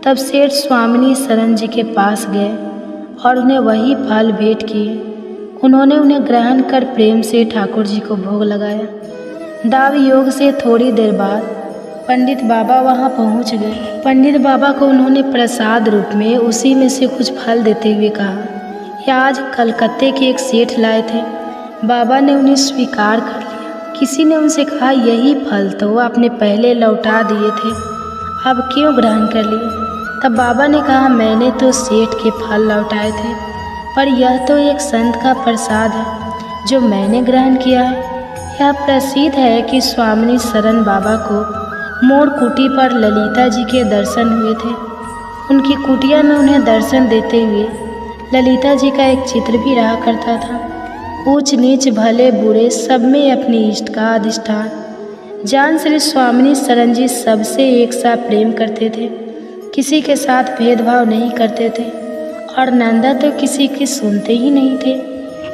Speaker 1: तब सेठ स्वामिनी शरण जी के पास गए और उन्हें वही फल भेंट किए। उन्होंने उन्हें ग्रहण कर प्रेम से ठाकुर जी को भोग लगाया। दाव योग से थोड़ी देर बाद पंडित बाबा वहां पहुंच गए। पंडित बाबा को उन्होंने प्रसाद रूप में उसी में से कुछ फल देते हुए कहा, यह आज कलकत्ते के एक सेठ लाए थे। बाबा ने उन्हें स्वीकार कर लिया। किसी ने उनसे कहा, यही फल तो आपने पहले लौटा दिए थे, अब क्यों ग्रहण कर लिए? तब बाबा ने कहा, मैंने तो सेठ के फल लौटाए थे, पर यह तो एक संत का प्रसाद है जो मैंने ग्रहण किया है। यह प्रसिद्ध है कि स्वामिनी शरण बाबा को मोड़ कुटी पर ललिता जी के दर्शन हुए थे। उनकी कुटिया में उन्हें दर्शन देते हुए ललिता जी का एक चित्र भी रहा करता था। ऊंच नीच भले बुरे सब में अपनी इष्ट का अधिष्ठान जान श्री स्वामिनी शरण जी सबसे एक सा प्रेम करते थे, किसी के साथ भेदभाव नहीं करते थे और नंदा तो किसी की सुनते ही नहीं थे।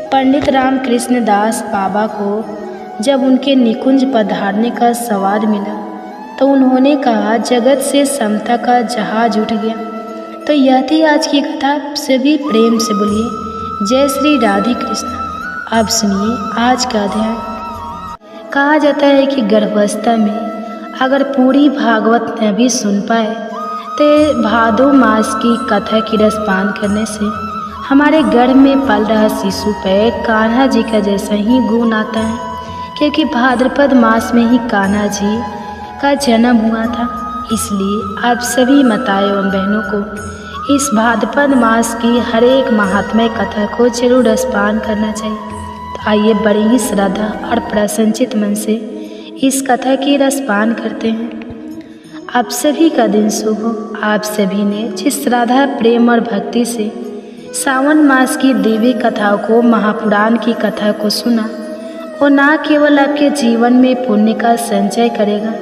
Speaker 1: पंडित रामकृष्ण दास बाबा को जब उनके निकुंज पधारने का सवाद मिला तो उन्होंने कहा, जगत से समता का जहाज उठ गया। तो यह थी आज की कथा। सभी प्रेम से बोलिए जय श्री राधे कृष्ण। अब सुनिए आज का अध्याय। कहा जाता है कि गर्भावस्था में अगर पूरी भागवत न भी सुन पाए तो भादो मास की कथा की रसपान करने से हमारे गर्भ में पल रहा शिशु पे कान्हा जी का जैसा ही गुण आता है, क्योंकि भाद्रपद मास में ही कान्हा जी का जन्म हुआ था। इसलिए आप सभी माताएं एवं बहनों को इस भाद्रपद मास की हर एक महात्म्य कथा को जरूर रसपान करना चाहिए। तो आइए बड़ी ही श्रद्धा और प्रसन्नचित मन से इस कथा की रसपान करते हैं। आप सभी का दिन शुभ हो। आप सभी ने जिस श्रद्धा प्रेम और भक्ति से सावन मास की देवी कथाओं को, महापुराण की कथा को सुना, वो ना केवल आपके जीवन में पुण्य का संचय करेगा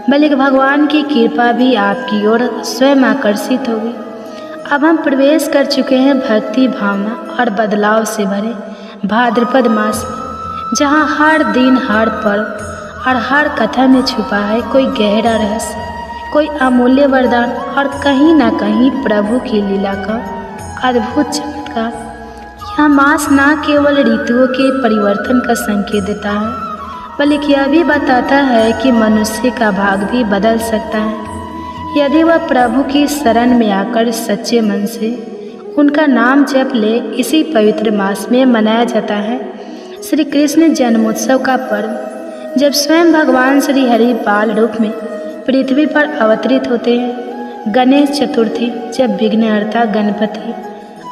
Speaker 1: बल्कि भगवान की कृपा भी आपकी ओर स्वयं आकर्षित होगी। अब हम प्रवेश कर चुके हैं भक्ति भावना और बदलाव से भरे भाद्रपद मास में, जहाँ हर दिन हर पर्व और हर कथा में छुपा है कोई गहरा रहस्य, कोई अमूल्य वरदान और कहीं ना कहीं प्रभु की लीला का अद्भुत चमत्कार। यह मास न केवल ऋतुओं के परिवर्तन का संकेत देता है बल्कि यह भी बताता है कि मनुष्य का भाग भी बदल सकता है यदि वह प्रभु की शरण में आकर सच्चे मन से उनका नाम जप ले। इसी पवित्र मास में मनाया जाता है श्री कृष्ण जन्मोत्सव का पर्व, जब स्वयं भगवान श्री हरि बाल रूप में पृथ्वी पर अवतरित होते हैं। गणेश चतुर्थी, जब विघ्नहर्ता गणपति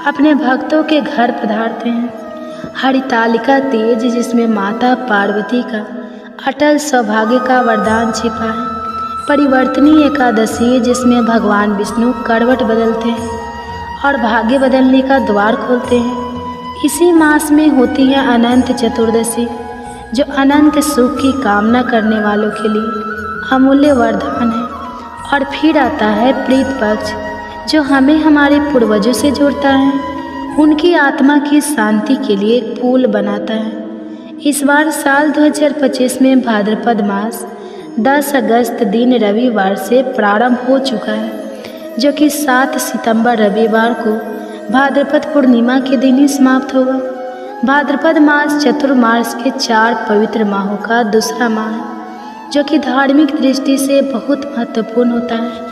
Speaker 1: अपने भक्तों के घर पधारते हैं। हरितालिका तीज, जिसमें माता पार्वती का अटल सौभाग्य का वरदान छिपा है। परिवर्तनी एकादशी, जिसमें भगवान विष्णु करवट बदलते हैं और भाग्य बदलने का द्वार खोलते हैं। इसी मास में होती है अनंत चतुर्दशी, जो अनंत सुख की कामना करने वालों के लिए अमूल्य वरदान है। और फिर आता है प्रीत पक्ष, जो हमें हमारे पूर्वजों से जोड़ता है, उनकी आत्मा की शांति के लिए एक पुल बनाता है। इस बार साल 2025 में भाद्रपद मास 10 अगस्त दिन रविवार से प्रारंभ हो चुका है, जो कि 7 सितंबर रविवार को भाद्रपद पूर्णिमा के दिन ही समाप्त होगा। भाद्रपद मास चतुर्मास के 4 पवित्र माहों का दूसरा माह है, जो कि धार्मिक दृष्टि से बहुत महत्वपूर्ण होता है।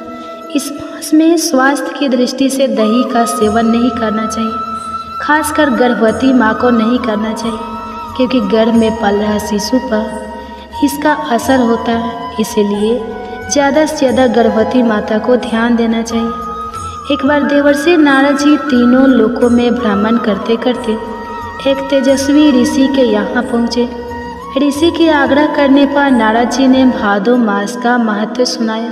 Speaker 1: इस मास में स्वास्थ्य की दृष्टि से दही का सेवन नहीं करना चाहिए, खासकर गर्भवती माँ को नहीं करना चाहिए, क्योंकि गर्भ में पल रहा शिशु पर इसका असर होता है। इसलिए ज़्यादा से ज़्यादा गर्भवती माता को ध्यान देना चाहिए। एक बार देवर्षि नारद जी तीनों लोकों में भ्रमण करते करते एक तेजस्वी ऋषि के यहाँ पहुँचे। ऋषि के आग्रह करने पर नारद जी ने भादो मास का महत्व सुनाया।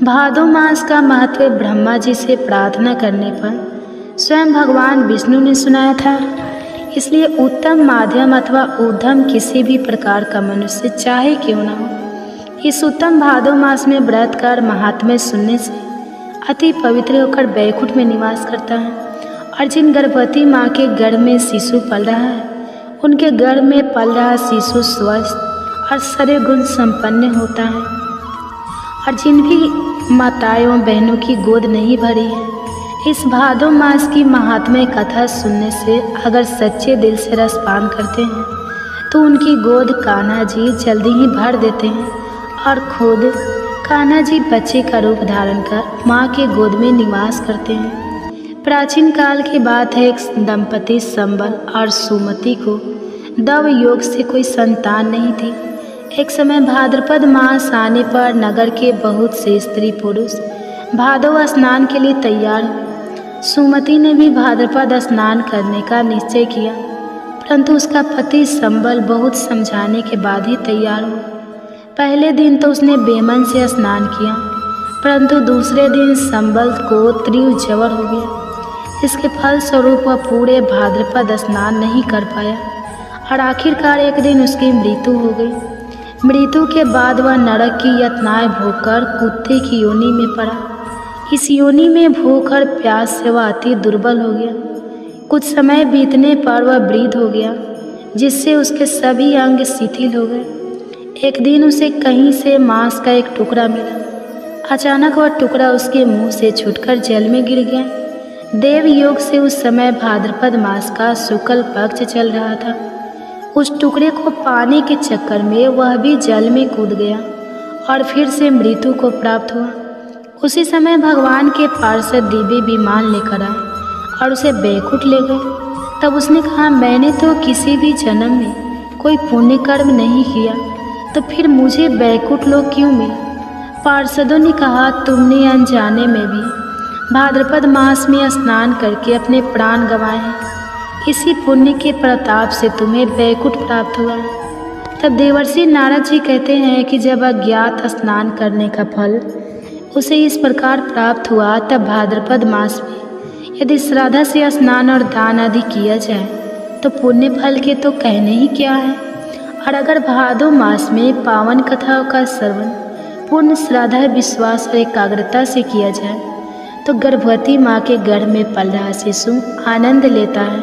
Speaker 1: भादो मास का महत्व ब्रह्मा जी से प्रार्थना करने पर स्वयं भगवान विष्णु ने सुनाया था। इसलिए उत्तम माध्यम अथवा उद्यम किसी भी प्रकार का मनुष्य चाहे क्यों न हो, इस उत्तम भादो मास में व्रत कर महात्म्य सुनने से अति पवित्र होकर बैकुंठ में निवास करता है। और जिन गर्भवती माँ के गर्भ में शिशु पल रहा है, उनके गर्भ में पल रहा शिशु स्वस्थ और सर्व गुण संपन्न होता है। और जिन भी माताओं बहनों की गोद नहीं भरी है, इस भादो मास की महात्म्य कथा सुनने से अगर सच्चे दिल से रसपान करते हैं तो उनकी गोद कान्हा जी जल्दी ही भर देते हैं और खुद कान्हा जी बच्चे का रूप धारण कर माँ के गोद में निवास करते हैं। प्राचीन काल की बात है, एक दंपति संबल और सुमति को दव योग से कोई संतान नहीं थी। एक समय भाद्रपद मास आने पर नगर के बहुत से स्त्री पुरुष भादव स्नान के लिए तैयार हुए। सुमति ने भी भाद्रपद स्नान करने का निश्चय किया, परंतु उसका पति संबल बहुत समझाने के बाद ही तैयार हुआ। पहले दिन तो उसने बेमन से स्नान किया, परंतु दूसरे दिन संबल को तीव्र ज्वर हो गया। इसके फलस्वरूप वह पूरे भाद्रपद स्नान नहीं कर पाया और आखिरकार एक दिन उसकी मृत्यु हो गई। मृत्यु के बाद वह नरक की यातनाएं भोगकर कुत्ते की योनि में पड़ा। इस योनि में भूख और प्यास से वह अति दुर्बल हो गया। कुछ समय बीतने पर वह वृद्ध हो गया, जिससे उसके सभी अंग शिथिल हो गए। एक दिन उसे कहीं से मांस का एक टुकड़ा मिला। अचानक वह टुकड़ा उसके मुंह से छूटकर जल में गिर गया। देव योग से उस समय भाद्रपद मास का शुक्ल पक्ष चल रहा था। उस टुकड़े को पाने के चक्कर में वह भी जल में कूद गया और फिर से मृत्यु को प्राप्त हुआ। उसी समय भगवान के पार्षद दिव्य विमान लेकर आए और उसे बैकुंठ ले गए। तब उसने कहा, मैंने तो किसी भी जन्म में कोई पुण्य कर्म नहीं किया, तो फिर मुझे बैकुंठ लोक क्यों मिला? पार्षदों ने कहा, तुमने अनजाने में भी भाद्रपद मास में स्नान करके अपने प्राण गंवाए हैं। इसी पुण्य के प्रताप से तुम्हें बैकुंठ प्राप्त हुआ है। तब देवर्षि नारद जी कहते हैं कि जब अज्ञात स्नान करने का फल उसे इस प्रकार प्राप्त हुआ, तब भाद्रपद मास में यदि श्रद्धा से स्नान और दान आदि किया जाए तो पुण्य फल के तो कहने ही क्या है। और अगर भादो मास में पावन कथाओं का श्रवण पूर्ण श्रद्धा, विश्वास और एकाग्रता से किया जाए तो गर्भवती माँ के गर्भ में पल रहा शिशु आनंद लेता है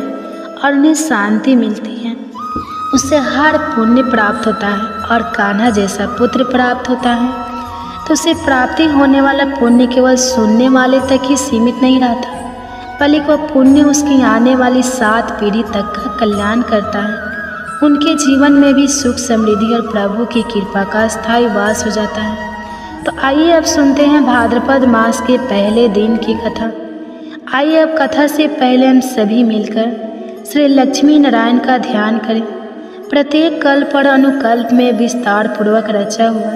Speaker 1: और उन्हें शांति मिलती है। उससे हर पुण्य प्राप्त होता है और कान्हा जैसा पुत्र प्राप्त होता है। तो उसे प्राप्ति होने वाला पुण्य केवल सुनने वाले तक ही सीमित नहीं रहता, बल्कि वह पुण्य उसकी आने वाली 7 पीढ़ी तक का कल्याण करता है। उनके जीवन में भी सुख, समृद्धि और प्रभु की कृपा का स्थायी वास हो जाता है। तो आइए अब सुनते हैं भाद्रपद मास के पहले दिन की कथा। आइए अब कथा से पहले हम सभी मिलकर श्री लक्ष्मी नारायण का ध्यान करें। प्रत्येक कल्प और अनुकल्प में विस्तार पूर्वक रचा हुआ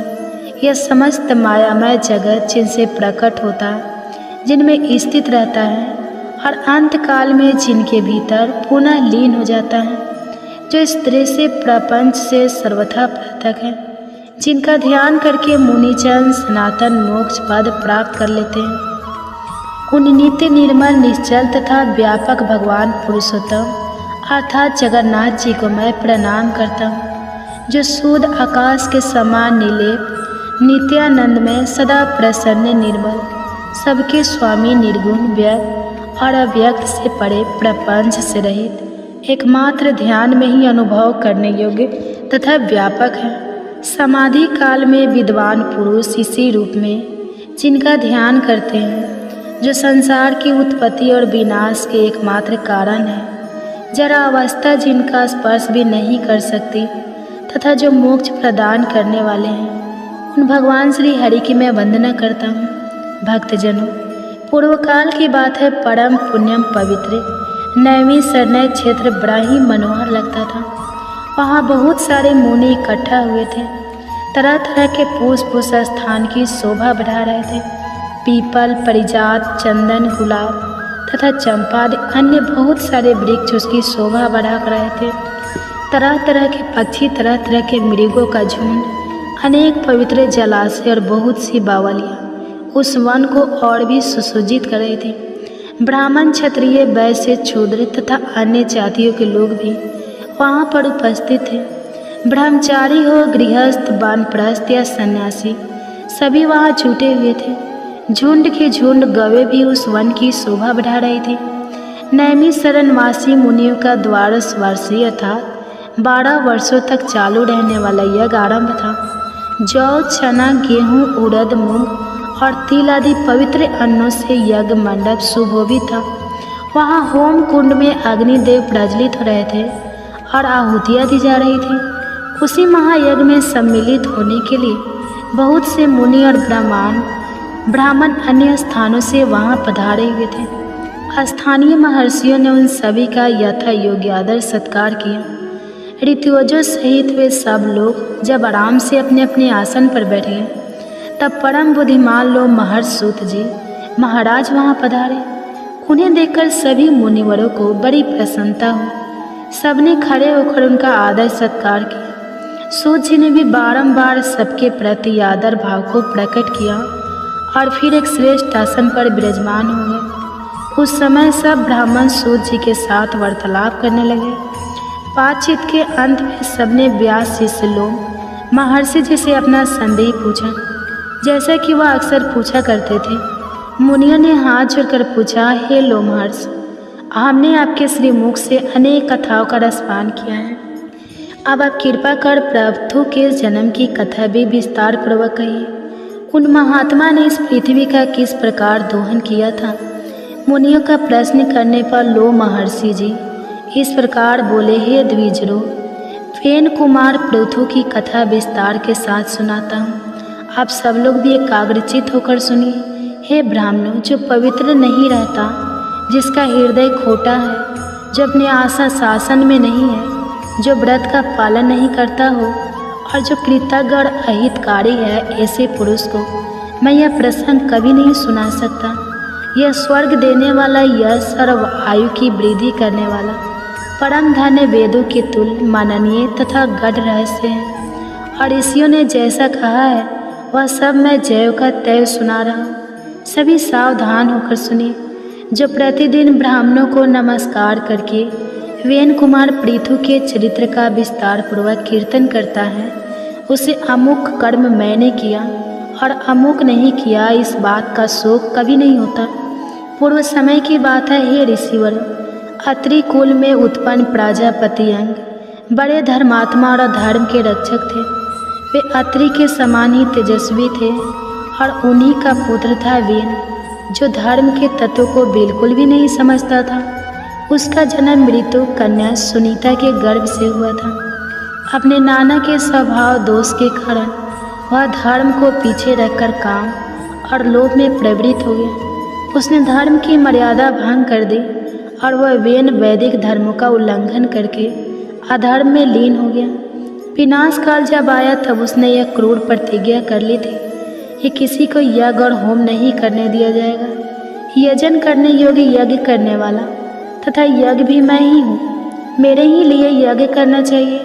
Speaker 1: यह समस्त मायामय जगत जिनसे प्रकट होता है, जिनमें स्थित रहता है और अंत काल में जिनके भीतर पुनः लीन हो जाता है, जो इस तरह से प्रपंच से सर्वथा पृथक है, जिनका ध्यान करके मुनिजन सनातन मोक्ष पद प्राप्त कर लेते हैं। उन नित्य निर्मल निश्चल तथा व्यापक भगवान पुरुषोत्तम अर्थात जगन्नाथ जी को मैं प्रणाम करता हूँ, जो शुद्ध आकाश के समान नीलेप नित्यानंद में सदा प्रसन्न निर्मल, सबके स्वामी, निर्गुण, व्यक्त और अव्यक्त से परे, प्रपंच से रहित, एकमात्र ध्यान में ही अनुभव करने योग्य तथा व्यापक है। समाधि काल में विद्वान पुरुष इसी रूप में जिनका ध्यान करते हैं, जो संसार की उत्पत्ति और विनाश के एकमात्र कारण है, जरा अवस्था जिनका स्पर्श भी नहीं कर सकती तथा जो मोक्ष प्रदान करने वाले हैं, उन भगवान श्री हरि की मैं वंदना करता हूँ। भक्तजनों, पूर्व काल की बात है। परम पुण्यम पवित्र नैमी शरणय क्षेत्र बड़ा ही मनोहर लगता था। वहाँ बहुत सारे मुनि इकट्ठा हुए थे। तरह तरह के पुष्प उस स्थान की शोभा बढ़ा रहे थे। पीपल, परिजात, चंदन, गुलाब तथा चंपा आदि अन्य बहुत सारे वृक्ष उसकी शोभा बढ़ा रहे थे। तरह तरह के पक्षी, तरह तरह के मृगों का झुंड, अनेक पवित्र जलाशय और बहुत सी बावलियाँ उस वन को और भी सुसज्जित कर रही थी। ब्राह्मण, क्षत्रिय, वैश्य, शूद्र तथा अन्य जातियों के लोग भी वहाँ पर उपस्थित थे। ब्रह्मचारी हो, गृहस्थ, वानप्रस्थ या सन्यासी, सभी वहाँ जुटे हुए थे। झुंड के झुंड गवे भी उस वन की शोभा बढ़ा रही थी। नैमिषारण्यवासी मुनियों का 12 वर्षीय अर्थात 12 वर्षों तक चालू रहने वाला यज्ञ आरंभ था। जौ, चना, गेहूँ, उड़द, मूंग और तिल आदि पवित्र अन्नों से यज्ञ मंडप सुशोभित था। वहाँ होम कुंड में अग्निदेव प्रज्वलित हो रहे थे और आहुतियाँ दी जा रही थी। उसी महायज्ञ में सम्मिलित होने के लिए बहुत से मुनि और ब्राह्मण अन्य स्थानों से वहाँ पधारे हुए थे। स्थानीय महर्षियों ने उन सभी का यथा योग्य आदर सत्कार किया। ऋतुजों सहित वे सब लोग जब आराम से अपने अपने आसन पर बैठ गए, तब परम बुद्धिमान लोग महर्षि सूत जी महाराज वहाँ पधारे। उन्हें देखकर सभी मुनिवरों को बड़ी प्रसन्नता हुई। सबने खड़े होकर उनका आदर सत्कार किया। सूत जी ने भी बारंबार सबके प्रति आदर भाव को प्रकट किया और फिर एक श्रेष्ठ आसन पर विराजमान हो गए। उस समय सब ब्राह्मण सूत जी के साथ वार्तालाप करने लगे। बातचीत के अंत में सबने व्यास जी से लोग महर्षि जी से अपना संदेह पूछा, जैसा कि वह अक्सर पूछा करते थे। मुनियों ने हाथ जोड़कर पूछा, हे लोमहर्ष, हमने आपके श्रीमुख से अनेक कथाओं का रसपान किया है। अब आप कृपा कर प्रभु के जन्म की कथा भी विस्तार पूर्वक कहिए। उन महात्मा ने इस पृथ्वी का किस प्रकार दोहन किया था। मुनियों का प्रश्न करने पर लो महर्षि जी इस प्रकार बोले, हे द्विजरो, फेन कुमार पृथु की कथा विस्तार के साथ सुनाता हूँ। आप सब लोग भी एकाग्रचित होकर सुनिए। हे ब्राह्मणों, जो पवित्र नहीं रहता, जिसका हृदय खोटा है, जो अपने आशा शासन में नहीं है, जो व्रत का पालन नहीं करता हो और जो कृतज्ञ और अहितकारी है, ऐसे पुरुष को मैं यह प्रसंग कभी नहीं सुना सकता। यह स्वर्ग देने वाला, यह सर्व आयु की वृद्धि करने वाला परम धन्य वेदों के तुल्य माननीय तथा गढ़ रहस्य है। और ऋषियों ने जैसा कहा है वह सब मैं जैव का तैव सुना रहा हूँ। सभी सावधान होकर सुनिए। जो प्रतिदिन ब्राह्मणों को नमस्कार करके वेन कुमार पृथु के चरित्र का विस्तार पूर्वक कीर्तन करता है, उसे अमुक कर्म मैंने किया और अमुक नहीं किया, इस बात का शोक कभी नहीं होता। पूर्व समय की बात है, हे ऋषिवर, अत्रि कुल में उत्पन्न प्रजापति अंग बड़े धर्मात्मा और धर्म के रक्षक थे। वे अत्रि के समान ही तेजस्वी थे और उन्हीं का पुत्र था वेन, जो धर्म के तत्व को बिल्कुल भी नहीं समझता था। उसका जन्म मृत्यु कन्या सुनीता के गर्भ से हुआ था। अपने नाना के स्वभाव दोष के कारण वह धर्म को पीछे रखकर काम और लोभ में प्रवृत्त हो गया। उसने धर्म की मर्यादा भंग कर दी और वह वेन वैदिक धर्मों का उल्लंघन करके अधर्म में लीन हो गया। विनाश काल जब आया तब उसने यह क्रूर प्रतिज्ञा कर ली थी कि किसी को यज्ञ और होम नहीं करने दिया जाएगा। यजन करने योग्य यज्ञ करने वाला तथा यज्ञ भी मैं ही हूँ। मेरे ही लिए यज्ञ करना चाहिए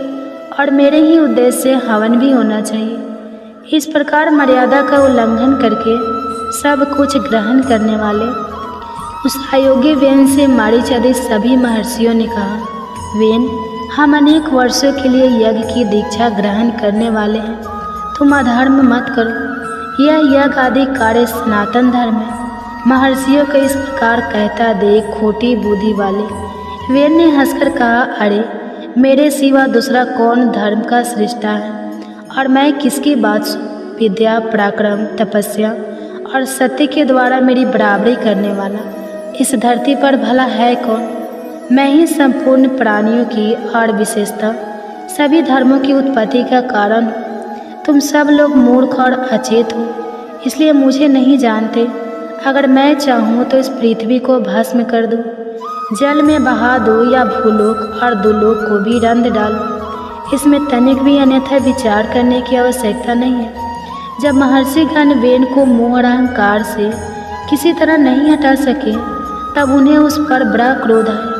Speaker 1: और मेरे ही उद्देश्य से हवन भी होना चाहिए। इस प्रकार मर्यादा का उल्लंघन करके सब कुछ ग्रहण करने वाले उस अयोग्य वेन से मारीच आदि सभी महर्षियों ने कहा, वेन, हम अनेक वर्षों के लिए यज्ञ की दीक्षा ग्रहण करने वाले हैं, तुम अधर्म मत करो। यह यज्ञ आदि कार्य सनातन धर्म है। महर्षियों को इस प्रकार कहता देख खोटी बुद्धि वाले वेन ने हंसकर कहा, अरे मेरे सिवा दूसरा कौन धर्म का सृष्टा है और मैं किसकी बात सुन। विद्या, पराक्रम, तपस्या और सत्य के द्वारा मेरी बराबरी करने वाला इस धरती पर भला है कौन। मैं ही संपूर्ण प्राणियों की और विशेषता सभी धर्मों की उत्पत्ति का कारण हूँ। तुम सब लोग मूर्ख और अचेत हो, इसलिए मुझे नहीं जानते। अगर मैं चाहूँ तो इस पृथ्वी को भस्म कर दूँ, जल में बहा दो या भूलोक और दुलोक को भी रंध डालो। इसमें तनिक भी अन्यथा विचार करने की आवश्यकता नहीं है। जब महर्षिगण वेन को मोह और अहंकार से किसी तरह नहीं हटा सके तब उन्हें उस पर बड़ा क्रोध आया।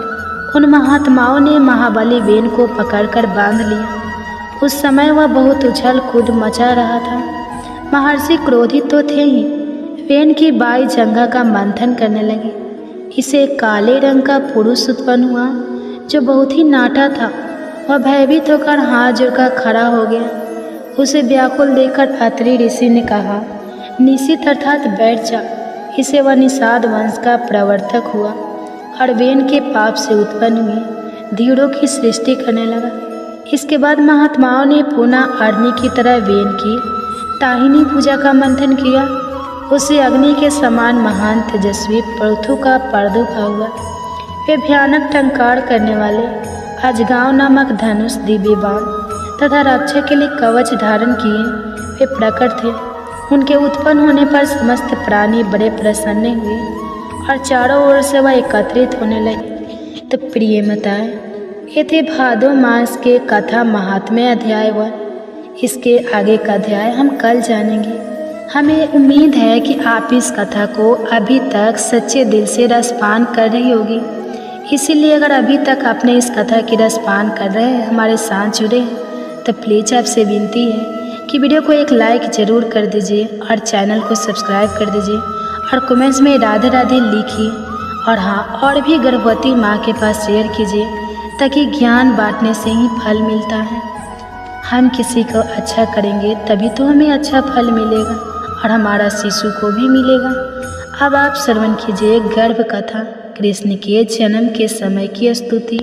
Speaker 1: उन महात्माओं ने महाबली वेन को पकड़कर बांध लिया। उस समय वह बहुत उछल कूद मचा रहा था। महर्षि क्रोधित तो थे ही, वेन की बाई जंघा का मंथन करने लगे। इसे काले रंग का पुरुष उत्पन्न हुआ जो बहुत ही नाटा था। वह भयभीत होकर हाथ जोड़कर खड़ा हो गया। उसे व्याकुल देखकर अत्रि ऋषि ने कहा, निशित अर्थात बैठ जा। इसे वह निषाद वंश का प्रवर्तक हुआ और वेन के पाप से उत्पन्न हुए धीरों की सृष्टि करने लगा। इसके बाद महात्माओं ने पुनः अग्नि की तरह वेन की ताहिनी पूजा का मंथन किया। उसे अग्नि के समान महान तेजस्वी पृथु का प्रादुर्भाव हुआ। वे भयानक टंकार करने वाले अजगांव नामक धनुष, दिव्य बाण तथा रक्षा के लिए कवच धारण किए वे प्रकट थे। उनके उत्पन्न होने पर समस्त प्राणी बड़े प्रसन्न हुए और चारों ओर से वह एकत्रित होने लगे। तो प्रिय माताएं, ये थे भादो मास के कथा महात्म्य अध्याय 1। इसके आगे का अध्याय हम कल जानेंगे। हमें उम्मीद है कि आप इस कथा को अभी तक सच्चे दिल से रसपान कर रही होगी। इसीलिए अगर अभी तक आपने इस कथा की रसपान कर रहे हैं, हमारे साथ जुड़े हैं, तो प्लीज़ आपसे विनती है कि वीडियो को एक लाइक ज़रूर कर दीजिए और चैनल को सब्सक्राइब कर दीजिए और कमेंट्स में राधे राधे लिखिए। और हाँ, और भी गर्भवती माँ के पास शेयर कीजिए, ताकि ज्ञान बांटने से ही फल मिलता है। हम किसी को अच्छा करेंगे तभी तो हमें अच्छा फल मिलेगा और हमारा शिशु को भी मिलेगा। अब आप श्रवण कीजिए गर्भ कथा, कृष्ण के जन्म के समय की स्तुति।